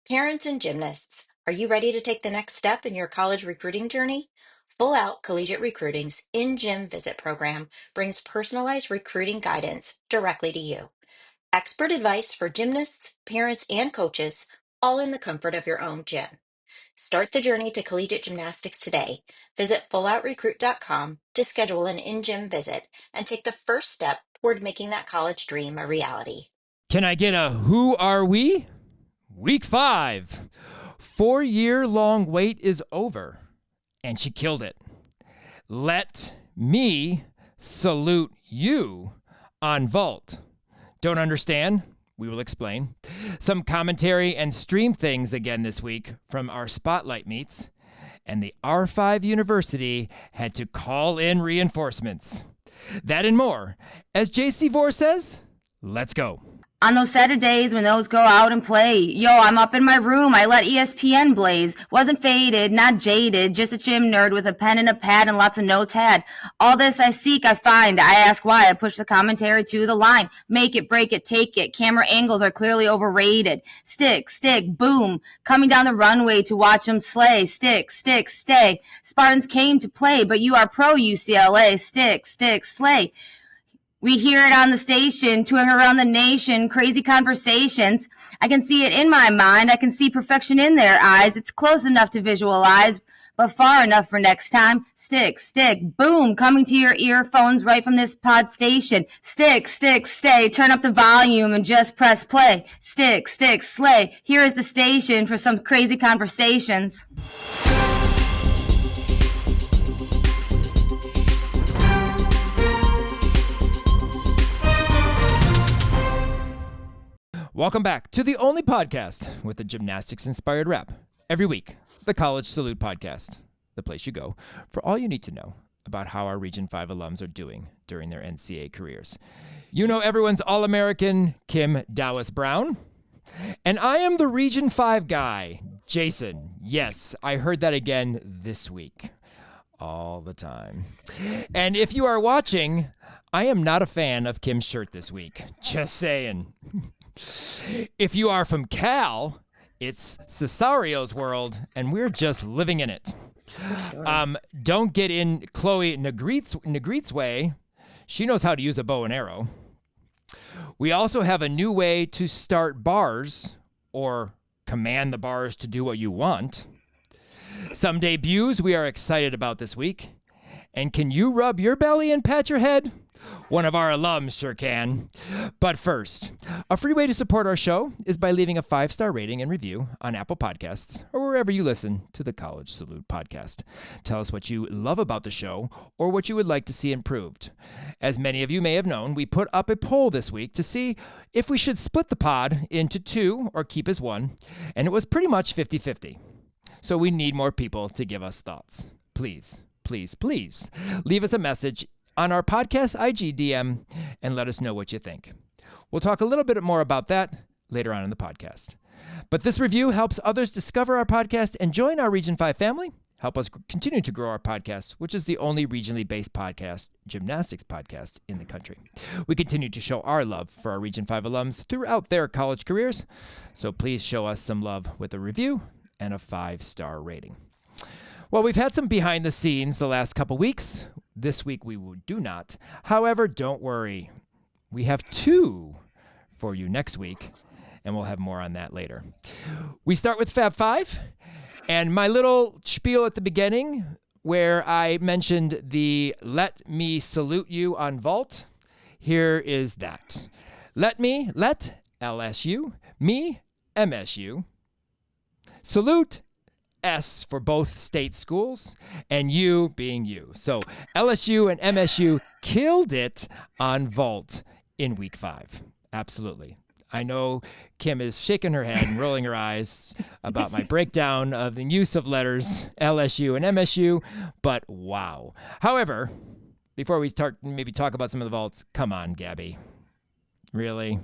Parents and gymnasts, are you ready to take the next step in your college recruiting journey? Full Out Collegiate Recruiting's in gym visit program brings personalized recruiting guidance directly to you. Expert advice for gymnasts, parents, and coaches, all in the comfort of your own gym. Start the journey to collegiate gymnastics today. Visit fulloutrecruit.com to schedule an in gym visit and take the first step toward making that college dream a reality. Can I get a who are we? Week 5. 4-year-long wait is over, and she killed it. Let me salute you on vault. Don't understand? We will explain. Some commentary and stream things again this week from our spotlight meets, and the R5 University had to call in reinforcements. That and more. As Jacey Vore says, let's go. On those Saturdays when those go out and play, yo, I'm up in my room, I let ESPN blaze. Wasn't faded, not jaded, just a gym nerd with a pen and a pad and lots of notes had. All this I seek, I find. I ask why, I push the commentary to the line. Make it, break it, take it. Camera angles are clearly overrated. Stick, boom. Coming down the runway to watch them slay. Stick, stay. Spartans came to play, but you are pro UCLA. Stick, slay. We hear it on the station, touring around the nation, crazy conversations. I can see it in my mind. I can see perfection in their eyes. It's close enough to visualize, but far enough for next time. Stick, boom, coming to your earphones right from this pod station. Stick, stay, turn up the volume and just press play. Stick, slay. Here is the station for some crazy conversations. Welcome back to the only podcast with a gymnastics-inspired rap. Every week, the College Salute Podcast, the place you go for all you need to know about how our Region 5 alums are doing during their NCAA careers. You know everyone's All-American Kim Dowis-Brown, and I am the Region 5 guy, Jason. Yes, I heard that again this week. All the time. And if you are watching, I am not a fan of Kim's shirt this week. Just saying. If you are from Cal, it's Cesario's world, and we're just living in it. Sure. Don't get in Chloe Negrit's way. She knows how to use a bow and arrow. We also have a new way to start bars, or command the bars to do what you want. Some debuts we are excited about this week. And can you rub your belly and pat your head? One of our alums sure can. But first, a free way to support our show is by leaving a 5-star rating and review on Apple Podcasts or wherever you listen to the College Salute Podcast. Tell us what you love about the show or what you would like to see improved. As many of you may have known, we put up a poll this week to see if we should split the pod into 2 or keep as 1, and it was pretty much 50-50. So we need more people to give us thoughts. Please leave us a message on our podcast IG DM and let us know what you think. We'll talk a little bit more about that later on in the podcast. But this review helps others discover our podcast and join our Region 5 family, help us continue to grow our podcast, which is the only regionally based podcast, gymnastics podcast in the country. We continue to show our love for our Region 5 alums throughout their college careers, so please show us some love with a review and a 5-star rating. Well, we've had some behind the scenes the last couple weeks. This week we do not. However, don't worry. We have 2 for you next week, and we'll have more on that later. We start with Fab 5, and my little spiel at the beginning where I mentioned the let me salute you on vault. Here is that. Let LSU, me, MSU, salute S for both state schools, and you being you. So LSU and MSU killed it on vault in week 5. Absolutely. I know Kim is shaking her head and rolling her eyes about my breakdown of the use of letters LSU and MSU, but wow. However, before we maybe talk about some of the vaults, come on, Gabby. Really?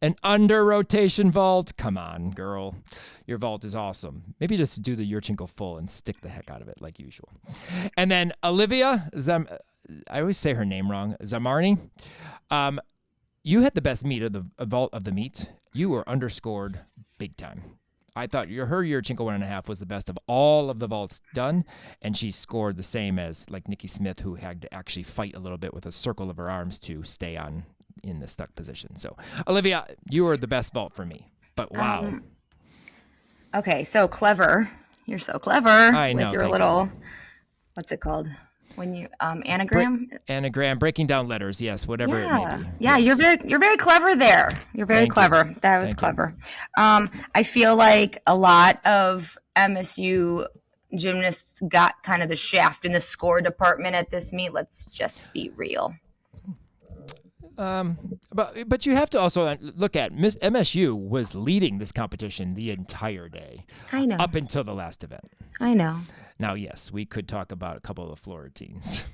An under rotation vault? Come on, girl. Your vault is awesome. Maybe just do the Yurchenko full and stick the heck out of it like usual. And then Olivia, I always say her name wrong, Zamarni. you had the best meet of the vault of the meet. You were underscored big time. I thought your Yurchenko 1.5 was the best of all of the vaults done, and she scored the same as like Nikki Smith, who had to actually fight a little bit with a circle of her arms to stay on in the stuck position. So, Olivia, you were the best vault for me. But wow. Okay, so clever. You're so clever. I know. With your little, what's it called? When you anagram? Anagram, breaking down letters. Yes, whatever it may be. Yeah, yes. you're very clever there. You're very clever. That was clever. I feel like a lot of MSU gymnasts got kind of the shaft in the score department at this meet. Let's just be real. But you have to also look at Miss MSU was leading this competition the entire day. I know. Up until the last event. I know. Now, yes, we could talk about a couple of the floor routines,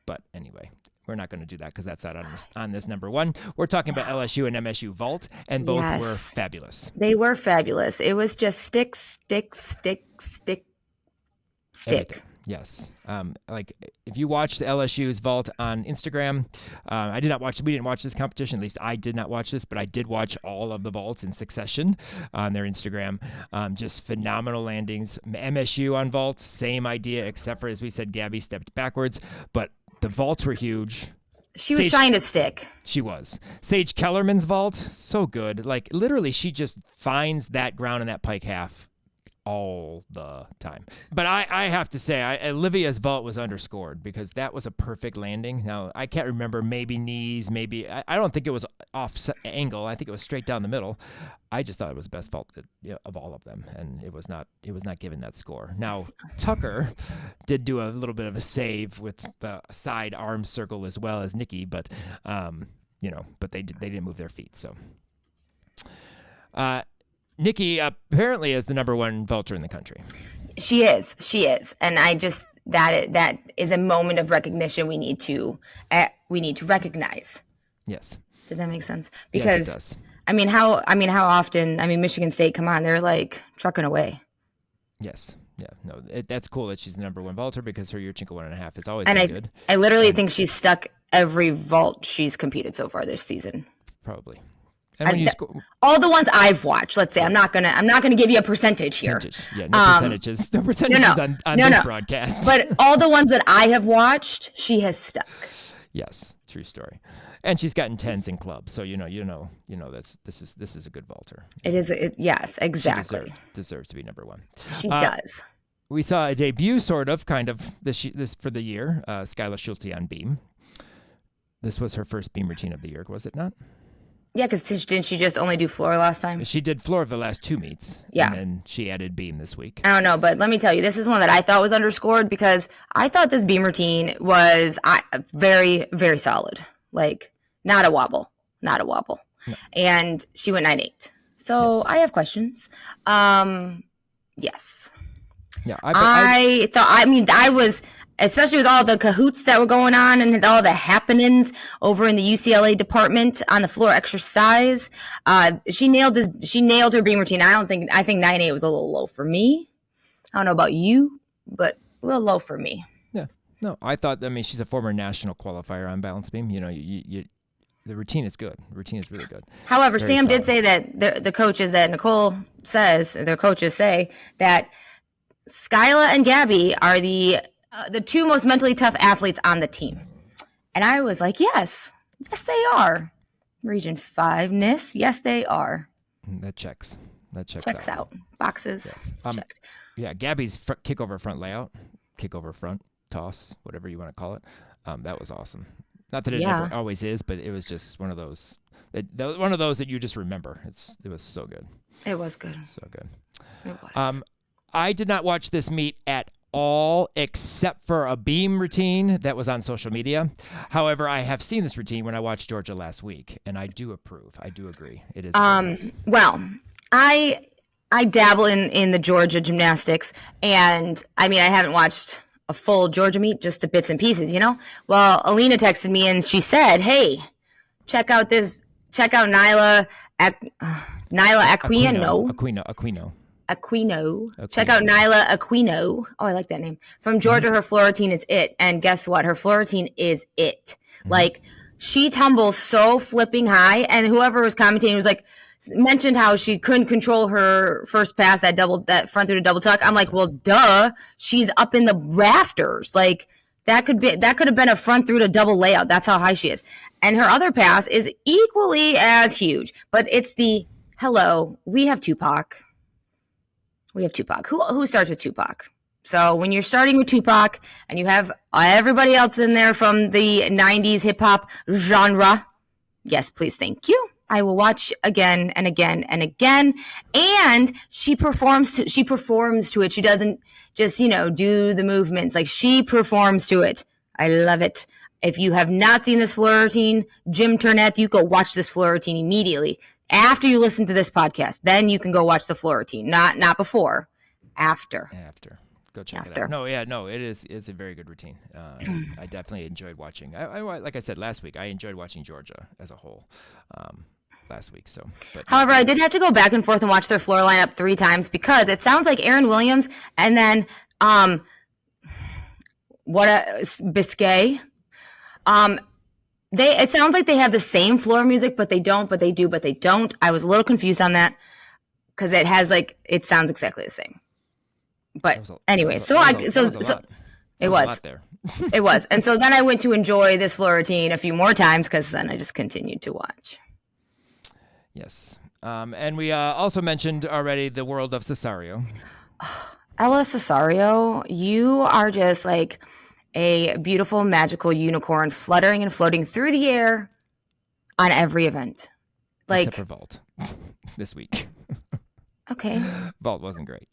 but anyway, we're not going to do that because that's not on this number one. We're talking about LSU and MSU vault, and both were fabulous. They were fabulous. It was just stick. Everything. Yes. Like if you watch the LSU's vault on Instagram, we didn't watch this competition. At least I did not watch this, but I did watch all of the vaults in succession on their Instagram. Just phenomenal landings. MSU on vault, same idea, except for, as we said, Gabby stepped backwards, but the vaults were huge. She was trying to stick. She was. Sage Kellerman's vault, so good. Like literally she just finds that ground in that pike half all the time. But I have to say, Olivia's vault was underscored because that was a perfect landing. Now, I can't remember, maybe knees, maybe, I don't think it was off angle. I think it was straight down the middle. I just thought it was the best vault of all of them, and it was not given that score. Now, Tucker did do a little bit of a save with the side arm circle as well as Nikki, but but they didn't move their feet, so. Nikki apparently is the number one vaulter in the country. She is. And I just, that is a moment of recognition we need to recognize. Yes. Does that make sense? Because, yes, it does. How often, Michigan State, come on, they're like trucking away. Yes. Yeah. No, that's cool that she's the number one vaulter because her Yurchenko 1.5 is always been good. I literally think she's stuck every vault she's competed so far this season. Probably. And all the ones I've watched, let's say, I'm not gonna give you a percentage here. Yeah, no percentages. No percentages on this broadcast. But all the ones that I have watched, she has stuck. Yes, true story. And she's gotten 10s in clubs, so this is a good vaulter. It is. Yes, exactly. She deserves to be number one. She does. We saw a debut, kind of this for the year. Skylar Schulte on beam. This was her first beam routine of the year, was it not? Yeah, because didn't she just only do floor last time? She did floor the last two meets. Yeah. And then she added beam this week. I don't know, but let me tell you, this is one that I thought was underscored because I thought this beam routine was very, very solid. Like, not a wobble. No. And she went 9.8. So yes. I have questions. Yes. Yeah. I was... Especially with all the cahoots that were going on and all the happenings over in the UCLA department on the floor exercise. She nailed her beam routine. I think 9.8 was a little low for me. I don't know about you, but a little low for me. Yeah. No, I thought, she's a former national qualifier on balance beam. The routine is good. The routine is really good. However, very Sam solid. Did say that the coaches that Nicole says, their coaches say that Skyla and Gabby are the two most mentally tough athletes on the team. And I was like, yes, they are. Region 5-ness, yes, they are. That checks out. Boxes, yes. checked. Yeah, Gabby's kick over front layout, kick over front, toss, whatever you want to call it. That was awesome. Not that it never always is, but it was just one of those. One of those that you just remember. It was so good. It was good. So good. It was. I did not watch this meet at all except for a beam routine that was on social media. However, I have seen this routine when I watched Georgia last week, and I do approve. I do agree. It is. Well, I dabble in the Georgia gymnastics, and I haven't watched a full Georgia meet, just the bits and pieces, Well, Alina texted me and she said, "Hey, check out Nyla Aquino. Aquino. Check out Nyla Aquino. Oh, I like that name. From Georgia, her floor routine is it. And guess what? Her floor routine is it. Mm-hmm. Like, she tumbles so flipping high, and whoever was commentating was like, mentioned how she couldn't control her first pass, that front through to double tuck. I'm like, well, duh, she's up in the rafters. Like that could have been a front through to double layout. That's how high she is. And her other pass is equally as huge, but it's the hello. We have Tupac. Who starts with Tupac? So when you're starting with Tupac and you have everybody else in there from the 90s hip hop genre, yes, please, thank you. I will watch again and again and again. And she performs to it. She doesn't just, do the movements. Like she performs to it. I love it. If you have not seen this floor routine, Jim Turnett, you go watch this floor routine immediately. After you listen to this podcast, then you can go watch the floor routine. Not before, after. Go check it out. It's a very good routine. I definitely enjoyed watching. I like I said last week, I enjoyed watching Georgia as a whole. Last week. However, I did have to go back and forth and watch their floor lineup 3 times because it sounds like Aaron Williams and then Biscay. It sounds like they have the same floor music, but they don't. But they do. But they don't. I was a little confused on that because it sounds exactly the same. But anyway, it was there. It was, and so then I went to enjoy this floor routine a few more times because then I just continued to watch. Yes. And we also mentioned already the world of Cesario. Ella Cesario, you are just like a beautiful, magical unicorn fluttering and floating through the air on every event. Like, except for vault this week. Okay. Vault wasn't great.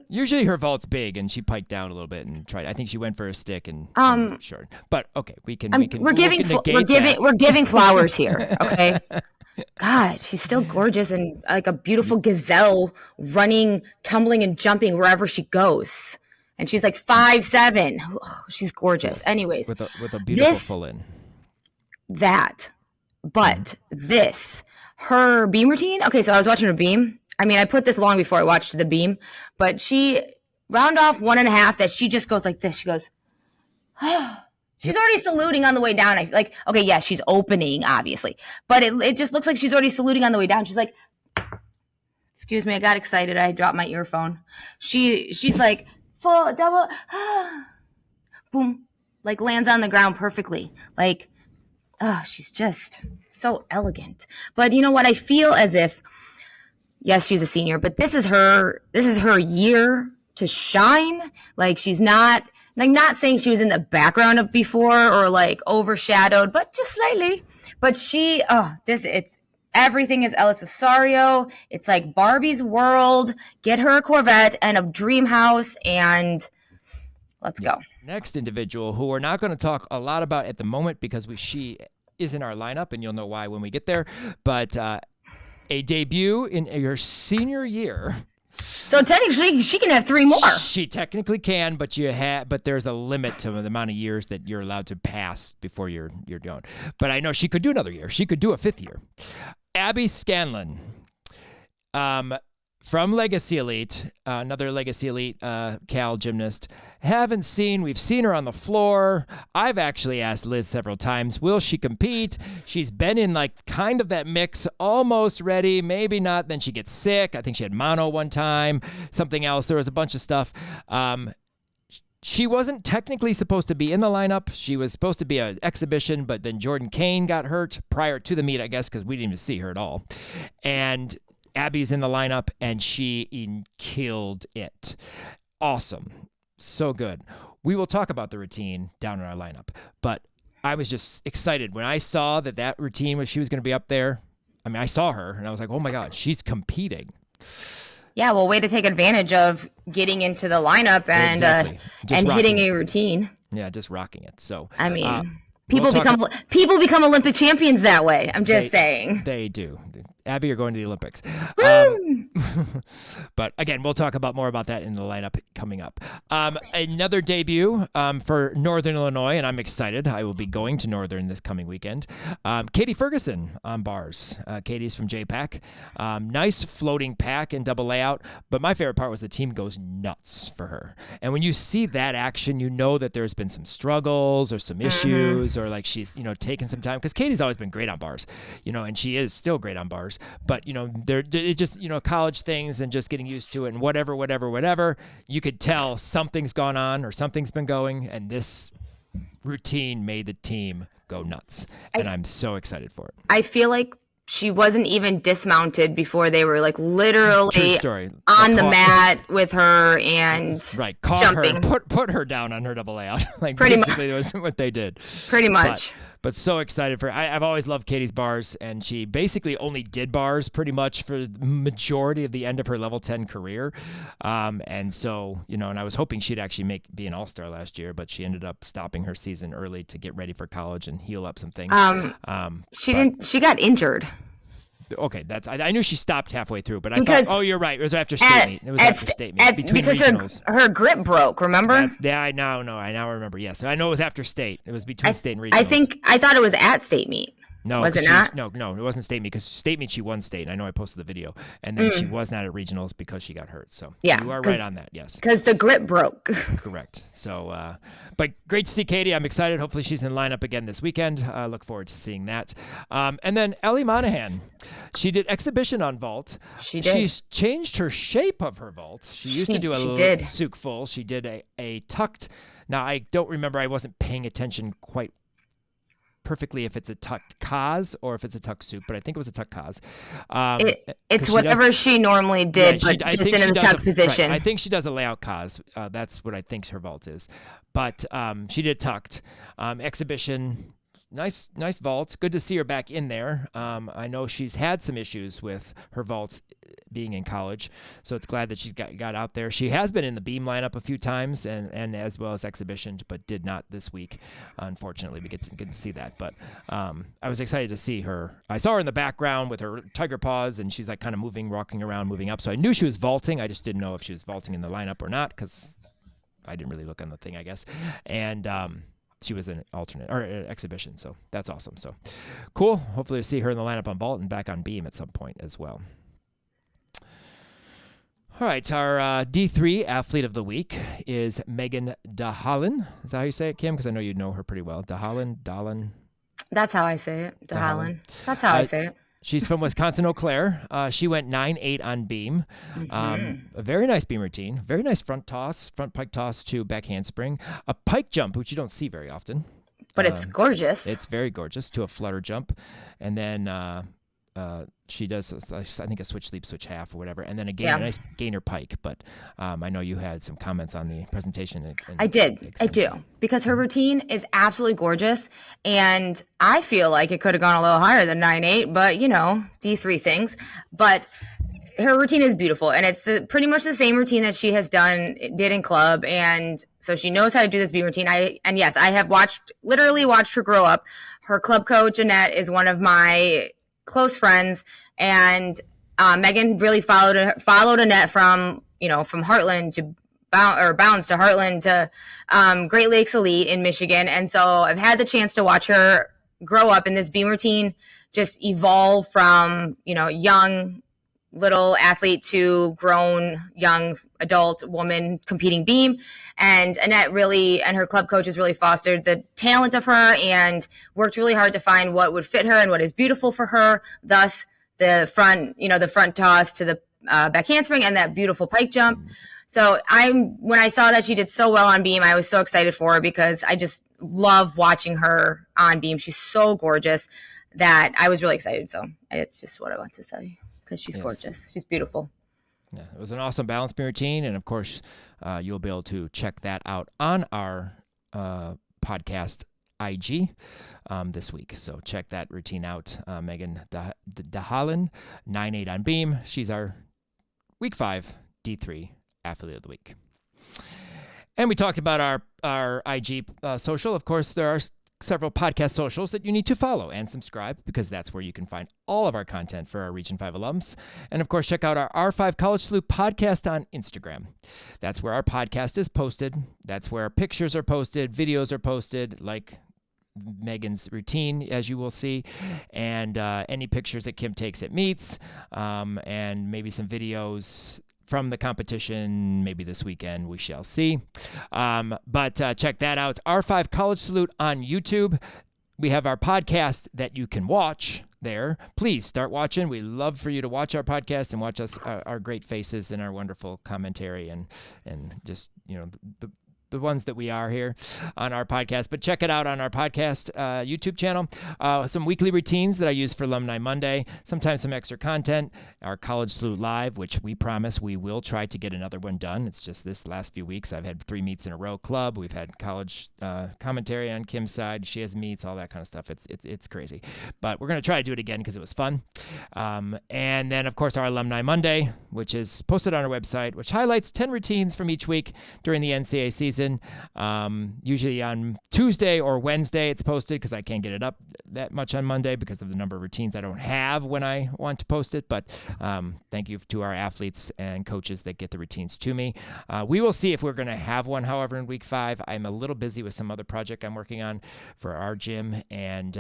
Usually her vault's big, and she piked down a little bit and tried. I think she went for a stick and short. But okay, we're giving flowers here. Okay. God, she's still gorgeous and like a beautiful gazelle running, tumbling, and jumping wherever she goes. And she's like 5'7". Oh, she's gorgeous. Yes. Anyways, with a beautiful full in. Her beam routine. Okay, so I was watching her beam. I mean, I put this long before I watched the beam, but she round off 1.5 that she just goes like this. She goes, she's already saluting on the way down. I like, okay, yeah, she's opening, obviously, but it just looks like she's already saluting on the way down. She's like, excuse me, I got excited. I dropped my earphone. She's like, full double, boom, like lands on the ground perfectly. Like, she's just so elegant. But you know what? I feel as if, yes, she's a senior, but this is her year to shine. Like she's not saying she was in the background of before or like overshadowed, but just slightly. But everything is Ella Cesario. It's like Barbie's world. Get her a Corvette and a dream house and let's go. Next individual who we're not going to talk a lot about at the moment because she is in our lineup and you'll know why when we get there. But a debut in your senior year. So technically, she can have 3 more. She technically can, but there's a limit to the amount of years that you're allowed to pass before you're done. But I know she could do another year. She could do a 5th year. Abby Scanlon, from Legacy Elite, another Legacy Elite Cal gymnast. We've seen her on the floor. I've actually asked Liz several times, will she compete? She's been in like kind of that mix, almost ready, maybe not. Then she gets sick. I think she had mono one time, something else. There was a bunch of stuff. She wasn't technically supposed to be in the lineup. She was supposed to be an exhibition, but then Jordan Kane got hurt prior to the meet, I guess, because we didn't even see her at all. And Abby's in the lineup, and she killed it. Awesome. So good. We will talk about the routine down in our lineup, but I was just excited when I saw that routine she was going to be up there. I mean, I saw her, and I was like, oh, my God, she's competing. Yeah, well, way to take advantage of getting into the lineup and hitting a routine. Yeah, just rocking it. So I mean, people become Olympic champions that way. I'm just saying. They do. Abby, you're going to the Olympics. Woo! But again, we'll talk more about that in the lineup coming up. Another debut for Northern Illinois, and I'm excited. I will be going to Northern this coming weekend. Katie Ferguson on bars. Katie's from JPAC. Nice floating pack and double layout, but my favorite part was the team goes nuts for her. And when you see that action, you know that there's been some struggles or some issues, or like she's, taking some time, because Katie's always been great on bars, and she is still great on bars, but it just, college things and just getting used to it and whatever, you could tell something's gone on or something's been going, and this routine made the team go nuts. And I'm so excited for it. I feel like she wasn't even dismounted before they were like literally on the mat with her and jumping. Put her down on her double layout. Like pretty basically that was what they did. Pretty much. But so excited for her. I've always loved Katie's bars, and she basically only did bars pretty much for the majority of the end of her level 10 career. And so, and I was hoping she'd actually be an all-star last year, but she ended up stopping her season early to get ready for college and heal up some things. She got injured. Okay, I knew she stopped halfway through, but I thought, you're right. It was after state meet. It was after state meet. Because her grip broke, remember? I now remember. Yes, I know it was after state. It was between state and regionals. I thought it was at state meet. No, was it not? No, it wasn't state meet, because state meet she won state. I know I posted the video, and then she was not at regionals because she got hurt. So yeah, you are right on that. Yes, because the grip broke. Correct. So, but great to see Katie. I'm excited. Hopefully she's in the lineup again this weekend. Look forward to seeing that. And then Ellie Monahan, she did exhibition on vault. She did. She's changed her shape of her vault. She used to do a souk full. She did a tucked. Now I don't remember. I wasn't paying attention quite perfectly if it's a tucked Kaz or if it's a tuck souk, but I think it was a tuck Kaz. It's whatever she normally did, but just in a tuck position. Right, I think she does a layout Kaz. That's what I think her vault is. But she did tucked. Exhibition, nice vault. Good to see her back in there. I know she's had some issues with her vaults being in college, so it's glad that she got out there. She has been in the beam lineup a few times and as well as exhibition, but did not this week. Unfortunately, we get to see that. But I was excited to see her. I saw her in the background with her tiger paws, and she's like kind of walking around, moving up. So I knew she was vaulting. I just didn't know if she was vaulting in the lineup or not, because I didn't really look on the thing, I guess. And she was an alternate or an exhibition, so that's awesome. So cool. Hopefully we'll see her in the lineup on vault and back on beam at some point as well. All right, our D3 athlete of the week is Meghan Dehlin. Is that how you say it, Kim? Because I know you know her pretty well. Dehlin. That's how I say it. Dehlin. That's how I say it. She's from Wisconsin, Eau Claire. She went 9.8 on beam. A very nice beam routine. Very nice front pike toss to back handspring. A pike jump, which you don't see very often. But it's gorgeous. It's very gorgeous, to a flutter jump. And then she does, I think, a switch leap, switch half or whatever. And then again, a nice gainer pike. But I know you had some comments on the presentation. I do. Because her routine is absolutely gorgeous. And I feel like it could have gone a little higher than 9.8, but, D3 things. But her routine is beautiful. And it's pretty much the same routine that she did in club. And so she knows how to do this beam routine. I have literally watched her grow up. Her club coach, Annette, is one of my close friends, and Meghan really followed Annette from Heartland to Bounds to Heartland to Great Lakes Elite in Michigan. And so I've had the chance to watch her grow up in this beam routine, just evolve from, young little athlete to grown young adult woman competing beam. And Annette and her club coaches really fostered the talent of her and worked really hard to find what would fit her and what is beautiful for her. Thus the front toss to the back handspring and that beautiful pike jump. So when I saw that she did so well on beam, I was so excited for her, because I just love watching her on beam. She's so gorgeous that I was really excited. So it's just what I want to say. Because she's gorgeous. She's beautiful. Yeah, it was an awesome balance beam routine. And, of course, you'll be able to check that out on our podcast IG this week. So check that routine out. Meghan Dehlin, 9.8 on beam. She's our Week 5 D3 Athlete of the Week. And we talked about our IG social. Of course, there are several podcast socials that you need to follow and subscribe, because that's where you can find all of our content for our Region 5 alums. And of course, check out our R5 College Salute podcast on Instagram. That's where our podcast is posted. That's where pictures are posted, videos are posted, like Megan's routine, as you will see, and any pictures that Kim takes at meets, and maybe some videos from the competition, maybe this weekend, we shall see. But check that out. R5 College Salute on YouTube. We have our podcast that you can watch there. Please start watching. We love for you to watch our podcast and watch us, our great faces and our wonderful commentary and just, the ones that we are here on our podcast. But check it out on our podcast YouTube channel. Some weekly routines that I use for Alumni Monday, sometimes some extra content, our College Salute Live, which we promise we will try to get another one done. It's just this last few weeks I've had 3 meets in a row club. We've had college commentary on Kim's side. She has meets, all that kind of stuff. It's crazy. But we're going to try to do it again because it was fun. And then, of course, our Alumni Monday, which is posted on our website, which highlights 10 routines from each week during the NCAA season. Usually on Tuesday or Wednesday it's posted, because I can't get it up that much on Monday because of the number of routines I don't have when I want to post it. But thank you to our athletes and coaches that get the routines to me. We will see if we're going to have one, however, in week 5. I'm a little busy with some other project I'm working on for our gym, and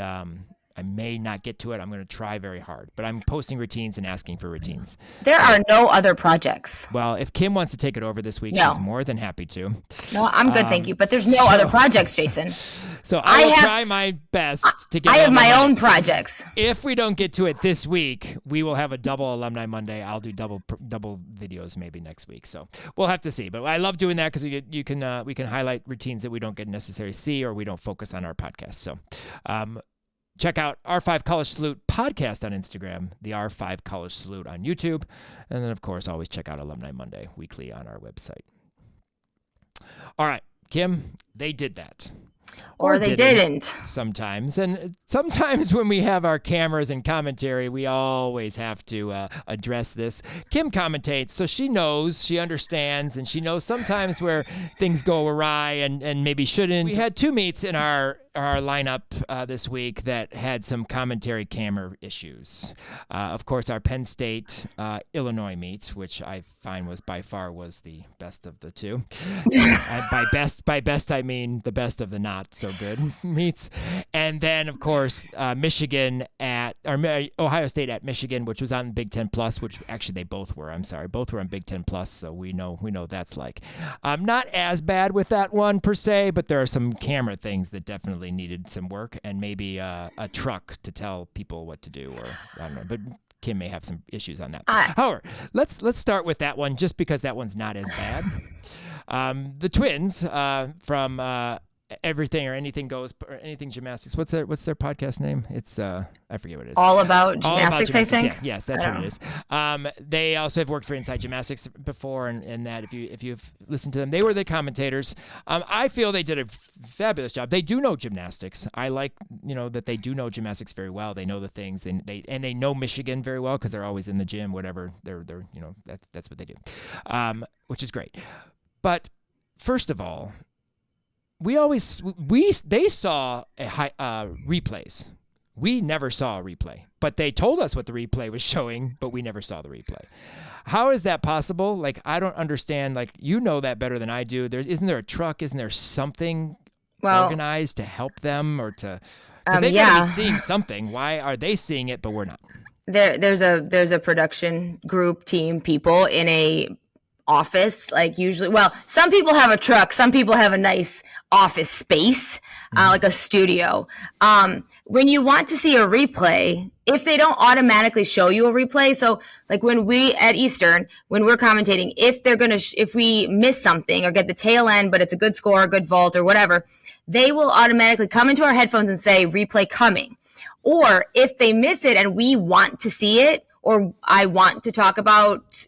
I may not get to it. I'm going to try very hard, but I'm posting routines and asking for routines. There are no other projects. Well, if Kim wants to take it over this week, she's more than happy to. No, I'm good, thank you. But there's no other projects, Jason. So I will try my best to get. I have my own projects. If we don't get to it this week, we will have a double Alumni Monday. I'll do double videos maybe next week. So we'll have to see. But I love doing that because we can highlight routines that we don't get necessarily see, or we don't focus on our podcast. So. Check out R5 College Salute podcast on Instagram, the R5 College Salute on YouTube, and then, of course, always check out Alumni Monday weekly on our website. All right, Kim, they did that. Or they didn't. Sometimes. And sometimes when we have our cameras and commentary, we always have to address this. Kim commentates, so she knows, she understands, and she knows sometimes where things go awry and maybe shouldn't. We had 2 meets in our lineup this week that had some commentary camera issues. Of course, our Penn State Illinois meet, which I find was by far was the best of the 2. By best I mean the best of the not so good meets. And then, of course, Ohio State at Michigan, which was on Big Ten Plus, which actually they both were. I'm sorry, both were on Big Ten Plus, so we know what that's like. Not as bad with that one per se, but there are some camera things that definitely needed some work, and maybe a truck to tell people what to do, or I don't know. But Kim may have some issues on that. However, let's start with that one, just because that one's not as bad. The twins from Everything or Anything Goes, or Anything Gymnastics. What's their podcast name? It's I forget what it is. All About Gymnastics, I think. Yeah, yes, that's what it is. They also have worked for Inside Gymnastics before, and that if you've listened to them, they were the commentators. I feel they did a fabulous job. They do know gymnastics. I like that they do know gymnastics very well. They know the things, and they know Michigan very well because they're always in the gym. Whatever they're that's what they do, which is great. But first of all, they saw replays. We never saw a replay, but they told us what the replay was showing, but we never saw the replay. How is that possible? Like, I don't understand. Like, you know that better than I do. Isn't there a truck? Isn't there something organized to help them, or to? Because they gotta be seeing something. Why are they seeing it, but we're not? There's a production group, team, people in a office, like usually. Well, some people have a truck, some people have a nice office space, like a studio. When you want to see a replay, if they don't automatically show you a replay, so like when we at Eastern, when we're commentating, if we miss something or get the tail end, but it's a good score, a good vault or whatever, they will automatically come into our headphones and say replay coming. Or if they miss it and we want to see it, or I want to talk about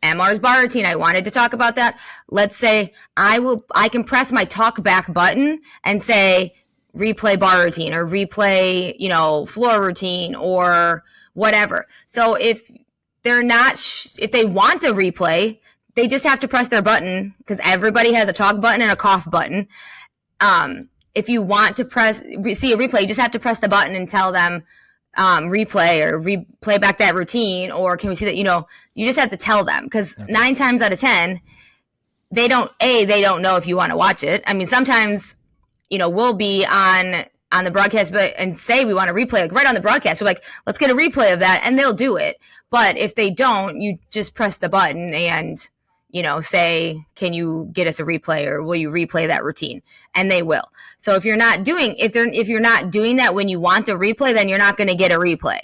MR's bar routine, I wanted to talk about that. Let's say I can press my talk back button and say replay bar routine, or replay, floor routine, or whatever. So if they're not, if they want a replay, they just have to press their button, because everybody has a talk button and a cough button. if you want to see a replay, you just have to press the button and tell them replay or replay back that routine, or can we see that, you just have to tell them, because 9 times out of 10, they don't know if you want to watch it. I mean, sometimes, we'll be on the broadcast and say we want to replay, like right on the broadcast. We're like, let's get a replay of that, and they'll do it. But if they don't, you just press the button and, say, can you get us a replay, or will you replay that routine? And they will. So if you're not doing that when you want a replay, then you're not going to get a replay.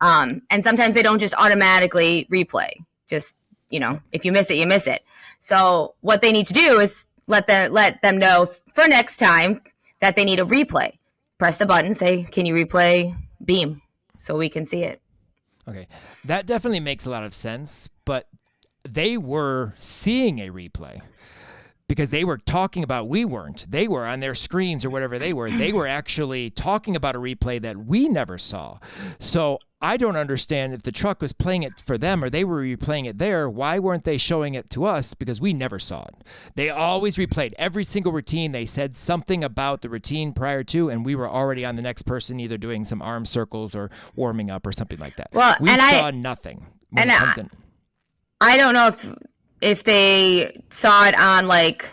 And sometimes they don't just automatically replay. Just, if you miss it, you miss it. So what they need to do is let them know for next time that they need a replay. Press the button, say, can you replay Beam, so we can see it. Okay. That definitely makes a lot of sense, but they were seeing a replay because they were talking about, we weren't. They were on their screens or whatever they were. They were actually talking about a replay that we never saw. So I don't understand, if the truck was playing it for them or they were replaying it there, why weren't they showing it to us? Because we never saw it. They always replayed every single routine. They said something about the routine prior to, and we were already on the next person, either doing some arm circles or warming up or something like that. Well, we saw nothing. I don't know if they saw it on like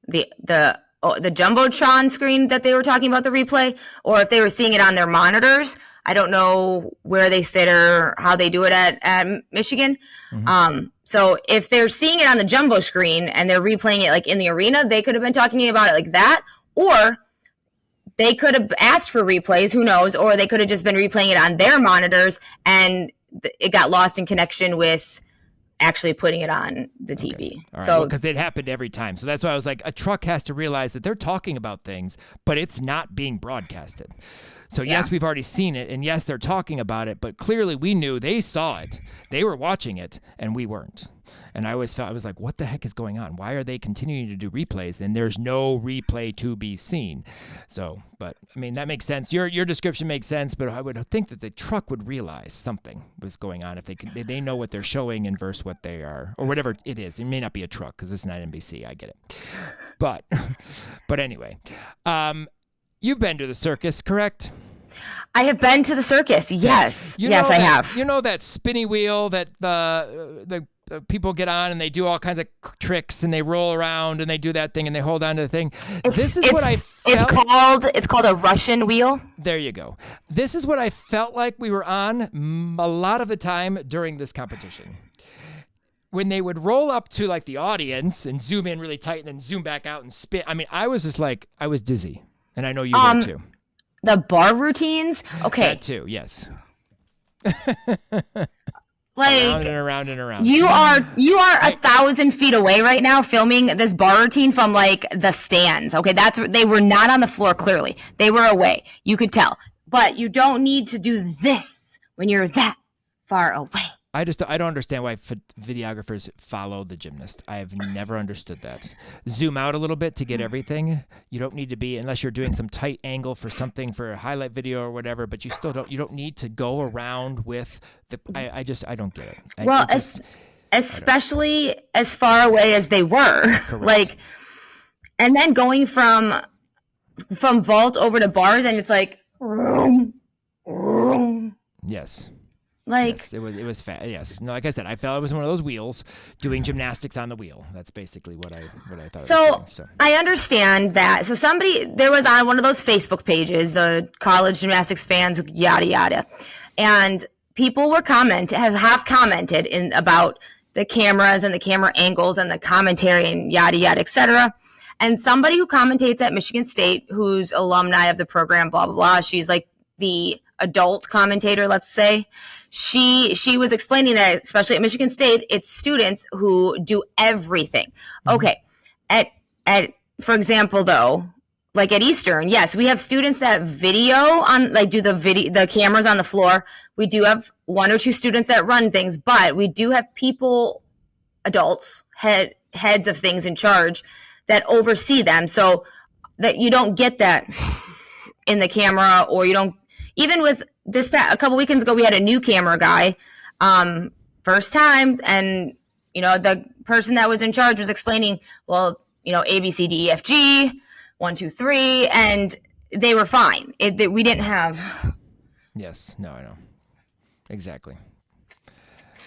the Jumbotron screen that they were talking about the replay, or if they were seeing it on their monitors. I don't know where they sit or how they do it at Michigan. Mm-hmm. So if they're seeing it on the jumbo screen and they're replaying it like in the arena, they could have been talking about it like that, or they could have asked for replays, who knows, or they could have just been replaying it on their monitors and it got lost in connection with actually putting it on the TV. Okay. Right. So because it happened every time. So that's why I was like, a truck has to realize that they're talking about things, but it's not being broadcasted. So yes, we've already seen it, and yes, they're talking about it, but clearly we knew they saw it. They were watching it, and we weren't. And I always felt, I was like, what the heck is going on? Why are they continuing to do replays? And there's no replay to be seen. So, but I mean, that makes sense. Your description makes sense, but I would think that the truck would realize something was going on if they know what they're showing and versus what they are, or whatever it is. It may not be a truck because it's not NBC. I get it. But anyway, you've been to the circus, correct? I have been to the circus. Yes. Yes, I have. You know that spinny wheel that the people get on and they do all kinds of tricks and they roll around and they do that thing and they hold on to the thing. It's called a Russian wheel. There you go. This is what I felt like we were on a lot of the time during this competition. When they would roll up to like the audience and zoom in really tight and then zoom back out and spin. I mean, I was just like, I was dizzy. And I know you were too. The bar routines? Okay. That too, yes. Like around and around and around. You are 1,000 feet away right now filming this bar routine from like the stands. Okay, they were not on the floor clearly. They were away. You could tell. But you don't need to do this when you're that far away. I don't understand why videographers follow the gymnast. I have never understood that. Zoom out a little bit to get everything. You don't need to be, unless you're doing some tight angle for something for a highlight video or whatever, but you don't need to go around with the, I don't get it. Especially as far away as they were. Correct. Like, and then going from vault over to bars and it's like, yes. Like, yes, it was fast. Yes, no, like I said, I felt it was one of those wheels doing gymnastics on the wheel. That's basically what I thought. So I understand that. So there was on one of those Facebook pages, the college gymnastics fans, yada yada, and people have commented about the cameras and the camera angles and the commentary and yada yada, etc. And somebody who commentates at Michigan State, who's alumni of the program, blah blah blah. She's like the adult commentator, let's say. She was explaining that, especially at Michigan State, it's students who do everything. Mm-hmm. Okay. At for example, though, like at Eastern, yes, we have students that video on, like do the cameras on the floor. We do have 1 or 2 students that run things, but we do have people, adults, heads of things in charge that oversee them, so that you don't get that in the camera, or you don't. Even with this, a couple weekends ago, we had a new camera guy, first time, and the person that was in charge was explaining, well, A, B, C, D, E, F, G. 1, 2, 3, and they were fine. We didn't have. Yes. No, I know. Exactly.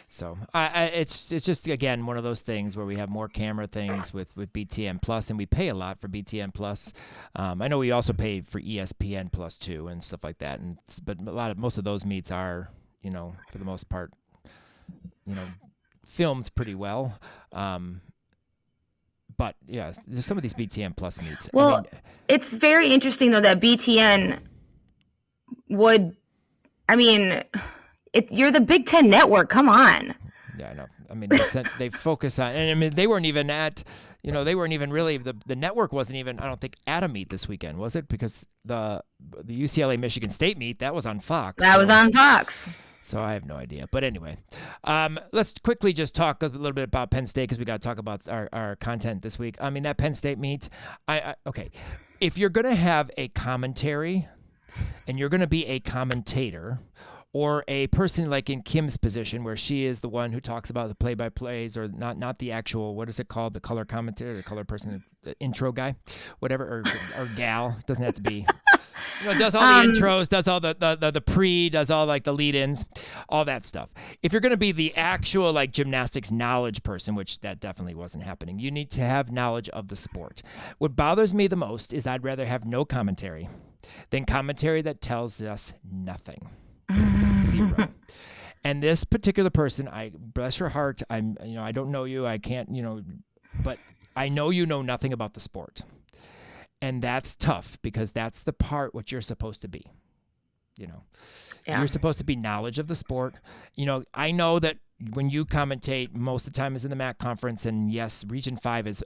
So it's just, again, one of those things where we have more camera things with BTN Plus, and we pay a lot for BTN Plus. I know we also pay for ESPN Plus too and stuff like that. But most of those meets are, for the most part, filmed pretty well. But yeah, there's some of these BTN Plus meets. Well, it's very interesting though that BTN would. You're the Big Ten network. Come on. Yeah, I know. They focus on, and they weren't even at, they weren't even really, the network wasn't even, I don't think, at a meet this weekend, was it? Because the UCLA Michigan State meet, that was on Fox. That was on Fox. So I have no idea. But anyway, let's quickly just talk a little bit about Penn State, because we got to talk about our content this week. That Penn State meet, okay, if you're going to have a commentary and you're going to be a commentator, or a person like in Kim's position where she is the one who talks about the play-by-plays, or not the actual, what is it called, the color commentator, the color person, the intro guy, whatever, or gal, doesn't have to be, does all the intros, does all the pre, does all like the lead-ins, all that stuff. If you're going to be the actual like gymnastics knowledge person, which that definitely wasn't happening, you need to have knowledge of the sport. What bothers me the most is I'd rather have no commentary than commentary that tells us nothing. Zero. And this particular person, I bless her heart, I don't know you, I can't, but I know you know nothing about the sport. And that's tough, because that's the part what you're supposed to be. You're supposed to be knowledge of the sport. I know that when you commentate, most of the time is in the MAC conference, and yes, Region 5 is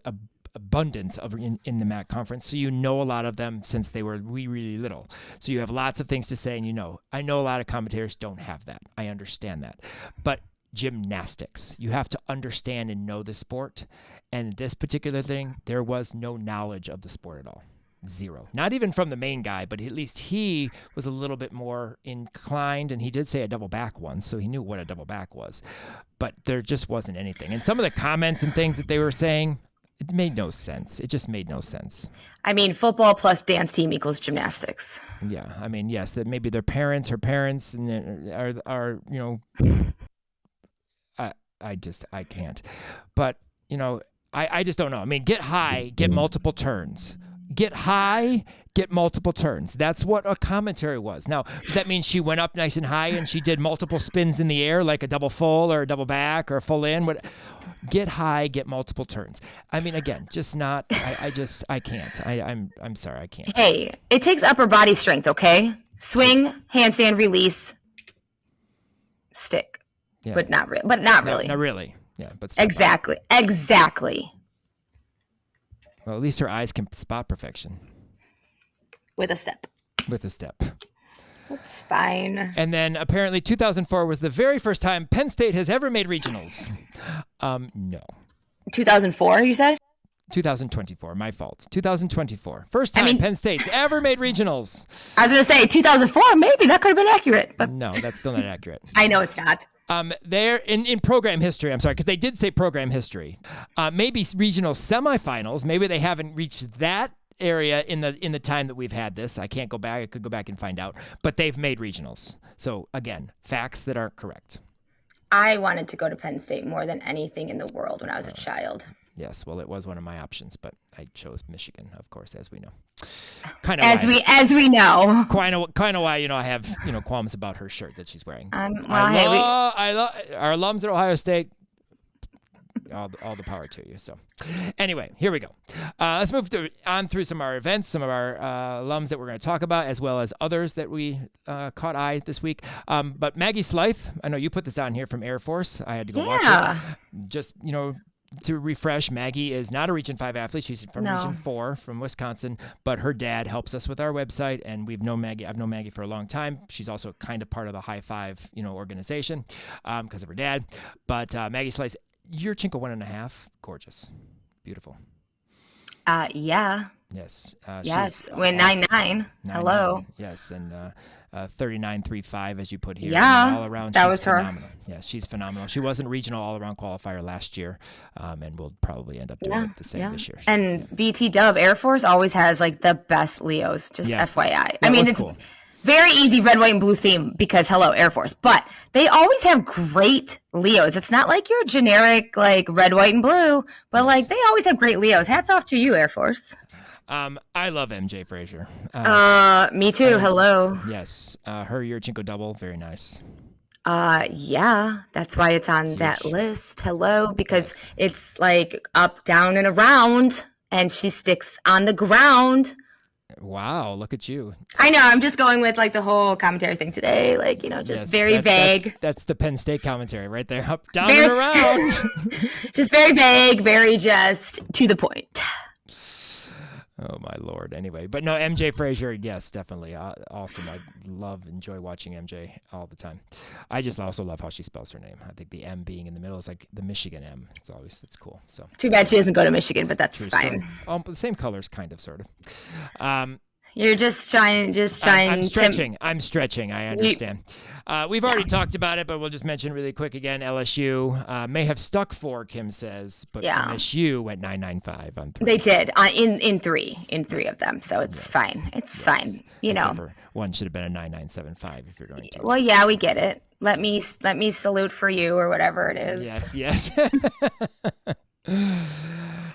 abundance of in the MAC conference, so a lot of them since they were really little, so you have lots of things to say, and I know a lot of commentators don't have that. I understand that, but gymnastics, you have to understand and know the sport, and this particular thing, there was no knowledge of the sport at all. Zero. Not even from the main guy, but at least he was a little bit more inclined, and he did say a double back once, so he knew what a double back was, but there just wasn't anything. And some of the comments and things that they were saying, it made no sense. It just made no sense. Football plus dance team equals gymnastics. Yeah. Yes, that maybe her parents, and are I can't. But, I just don't know. Get high, get multiple turns. Get high, get multiple turns. That's what a commentary was. Now, does that mean she went up nice and high and she did multiple spins in the air, like a double full or a double back or a full in? Get high, get multiple turns. Again, just not. I can't. I'm sorry, I can't. Hey, it takes upper body strength, okay? Swing, handstand, release, stick, yeah. but not really. But not really. Not really. Yeah, but exactly. Well, at least her eyes can spot perfection. With a step. That's fine. And then apparently 2004 was the very first time Penn State has ever made regionals. No. 2004, you said? 2024, my fault. 2024. First time Penn State's ever made regionals. I was going to say 2004, maybe that could have been accurate. But no, that's still not accurate. I know it's not. They're in program history. I'm sorry, because they did say program history. Maybe regional semifinals. Maybe they haven't reached that area in the time that we've had this. I can't go back. I could go back and find out. But they've made regionals. So again, facts that aren't correct. I wanted to go to Penn State more than anything in the world when I was a child. Yes, well, it was one of my options, but I chose Michigan, of course, as we know. As we know. Kind of why I have qualms about her shirt that she's wearing. Our alums at Ohio State. All the power to you. So, anyway, here we go. Let's move on through some of our events, some of our alums that we're going to talk about, as well as others that we caught eye this week. But Maggie Slythe, I know you put this on here from Air Force. I had to go watch it. Just to refresh, Maggie is not a Region 5 athlete. She's from Region 4 from Wisconsin, but her dad helps us with our website, and I've known Maggie for a long time. She's also kind of part of the High Five, organization because of her dad. But Maggie Slice, your Chinko 1.5, gorgeous, beautiful. Yeah. Yes. Yes, She's went awesome. 9-9. Hello. Yes, and 39.35 as you put here. Yeah, I mean, all around, that she's was her. phenomenal. Yeah, she's phenomenal. She wasn't regional all-around qualifier last year, and will probably end up doing it the same this year. So. And BT Dub Air Force always has like the best Leos, just FYI. I mean, it's cool. Very easy red, white, and blue theme because hello, Air Force. But they always have great Leos. It's not like your generic like red, white, and blue, but like they always have great Leos. Hats off to you, Air Force. I love MJ Frazier. Me too. Hello. Yes. Her Yurchenko double, very nice. Yeah, that's why it's on that list. Hello, because it's like up, down, and around, and she sticks on the ground. Wow, look at you. I know, I'm just going with like the whole commentary thing today, like, you know, just very vague. That's the Penn State commentary right there, up, down, and around. Just very vague, very just to the point. Oh, my Lord. Anyway, but no, MJ Frazier, yes, definitely. Awesome. I enjoy watching MJ all the time. I just also love how she spells her name. I think the M being in the middle is like the Michigan M. It's cool. So too bad she doesn't go to Michigan, but that's fine. The same colors, kind of, sort of. You're just trying. I'm stretching. I understand. We've already talked about it, but we'll just mention really quick again. LSU may have stuck 4, Kim says, but MSU went 9.95 on 3. They did in three of them, so it's fine. It's fine. You know, one should have been a 9.975 if you're going to. Well, yeah, we get it. Let me salute for you or whatever it is. Yes.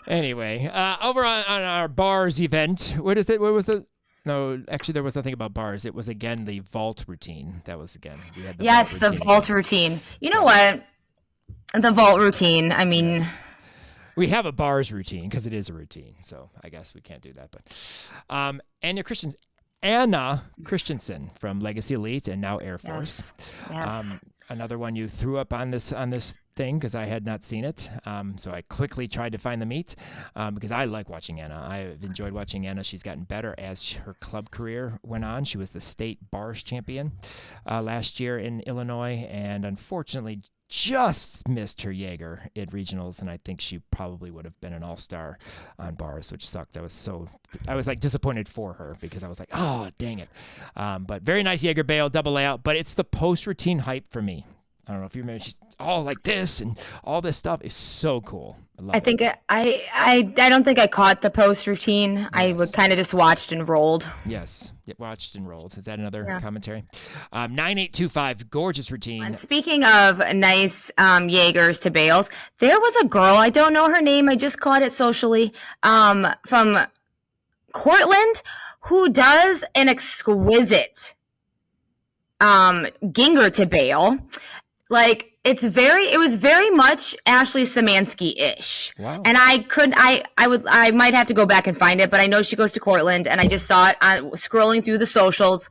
Anyway, over on our bars event, what is it? What was the? No, actually, there was nothing about bars. It was, again, the vault routine. That was, again, we had the vault routine. You know what? The vault routine, I mean... Yes. We have a bars routine because it is a routine, so I guess we can't do that. But Anna Christensen from Legacy Elite and now Air Force. Yes. Another one you threw up on this thing because I had not seen it. So I quickly tried to find the meet because I like watching Anna. I've enjoyed watching Anna. She's gotten better as her club career went on. She was the state bars champion last year in Illinois and unfortunately just missed her Jaeger in regionals, and I think she probably would have been an all-star on bars, which sucked. I was like disappointed for her because I was like, oh, dang it. But very nice Jaeger bail, double layout, but it's the post-routine hype for me. I don't know if you remember, she's all like this and all this stuff is so cool. I think I don't think I caught the post routine. Yes. I would kind of just watched and rolled. Yes, watched and rolled. Is that another commentary? 9825, gorgeous routine. And speaking of nice Jaegers to bails, there was a girl, I don't know her name, I just caught it socially, from Cortland, who does an exquisite Ginger to bail. Like it was very much Ashley Szymanski-ish. Wow. And I might have to go back and find it, but I know she goes to Cortland and I just saw it scrolling through the socials.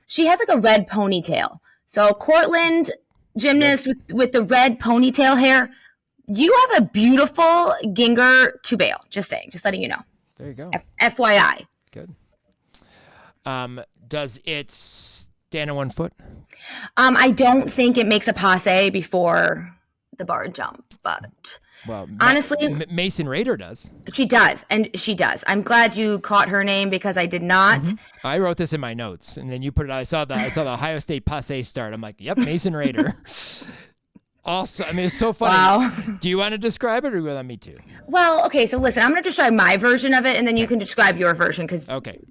She has like a red ponytail. So Cortland gymnast with the red ponytail hair, you have a beautiful Ginger to bail. Just saying, just letting you know. There you go. FYI. Good. Does it stand on one foot? I don't think it makes a passe before the bar jump, but honestly, Mason Rader does. She does. I'm glad you caught her name because I did not. Mm-hmm. I wrote this in my notes, and then you put it. I saw the Ohio State passe start. I'm like, yep, Mason Rader. Also, I mean, it's so funny. Wow. Do you want to describe it, or will let me too? Well, okay. So listen, I'm going to describe my version of it, and then you can describe your version because okay.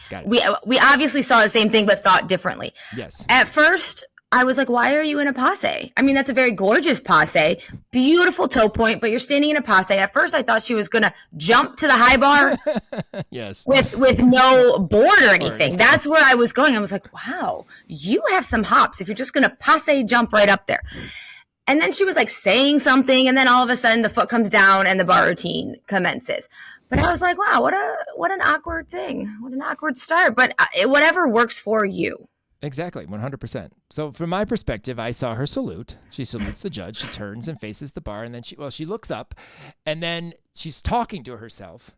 Got it. We obviously saw the same thing but thought differently. Yes. At first, I was like, why are you in a passe? I mean, that's a very gorgeous passe. Beautiful toe point, but you're standing in a passe. At first, I thought she was going to jump to the high bar. Yes. With no board or anything. That's where I was going. I was like, wow, you have some hops if you're just going to passe jump right up there. And then she was like saying something, and then all of a sudden the foot comes down and the bar routine commences. But I was like, wow, what an awkward thing. What an awkward start. But whatever works for you. Exactly, 100%. So from my perspective, I saw her salute. She salutes the judge. She turns and faces the bar. And then she looks up. And then she's talking to herself.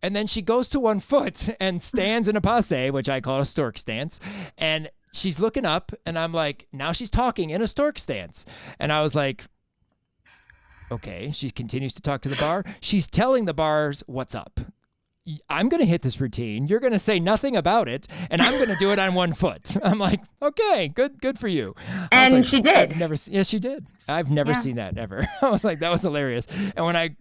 And then she goes to one foot and stands in a passe, which I call a stork stance. And she's looking up. And I'm like, now she's talking in a stork stance. And I was like, okay, she continues to talk to the bar. She's telling the bars what's up. I'm going to hit this routine. You're going to say nothing about it, and I'm going to do it on one foot. I'm like, okay, good for you. And like, she did. Yes, she did. I've never seen that ever. I was like, that was hilarious. And when I,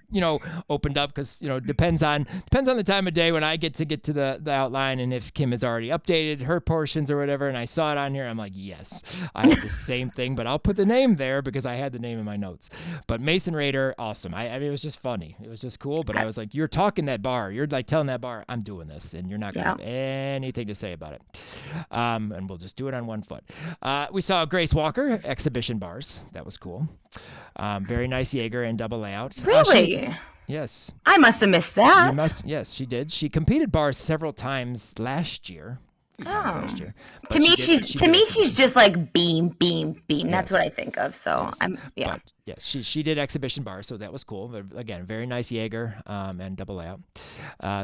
opened up, because depends on the time of day when I get to the outline, and if Kim has already updated her portions or whatever, and I saw it on here, I'm like, yes, I have the same thing, but I'll put the name there because I had the name in my notes. But Mason Raider, awesome. I mean, it was just funny. It was just cool. But I was like, you're talking that bar. You're like telling that bar, I'm doing this, and you're not going to have anything to say about it. And we'll just do it on one foot. We saw Grace Walker exhibition bars. That was cool. Very nice Jaeger and double layout. Really? Yes. I must have missed that. Yes, she did. She competed bars several times last year. Oh. To me, she's just like beam. Yes. That's what I think of. So yes. But, yes, she did exhibition bars, so that was cool. Again, very nice Jaeger and double layout.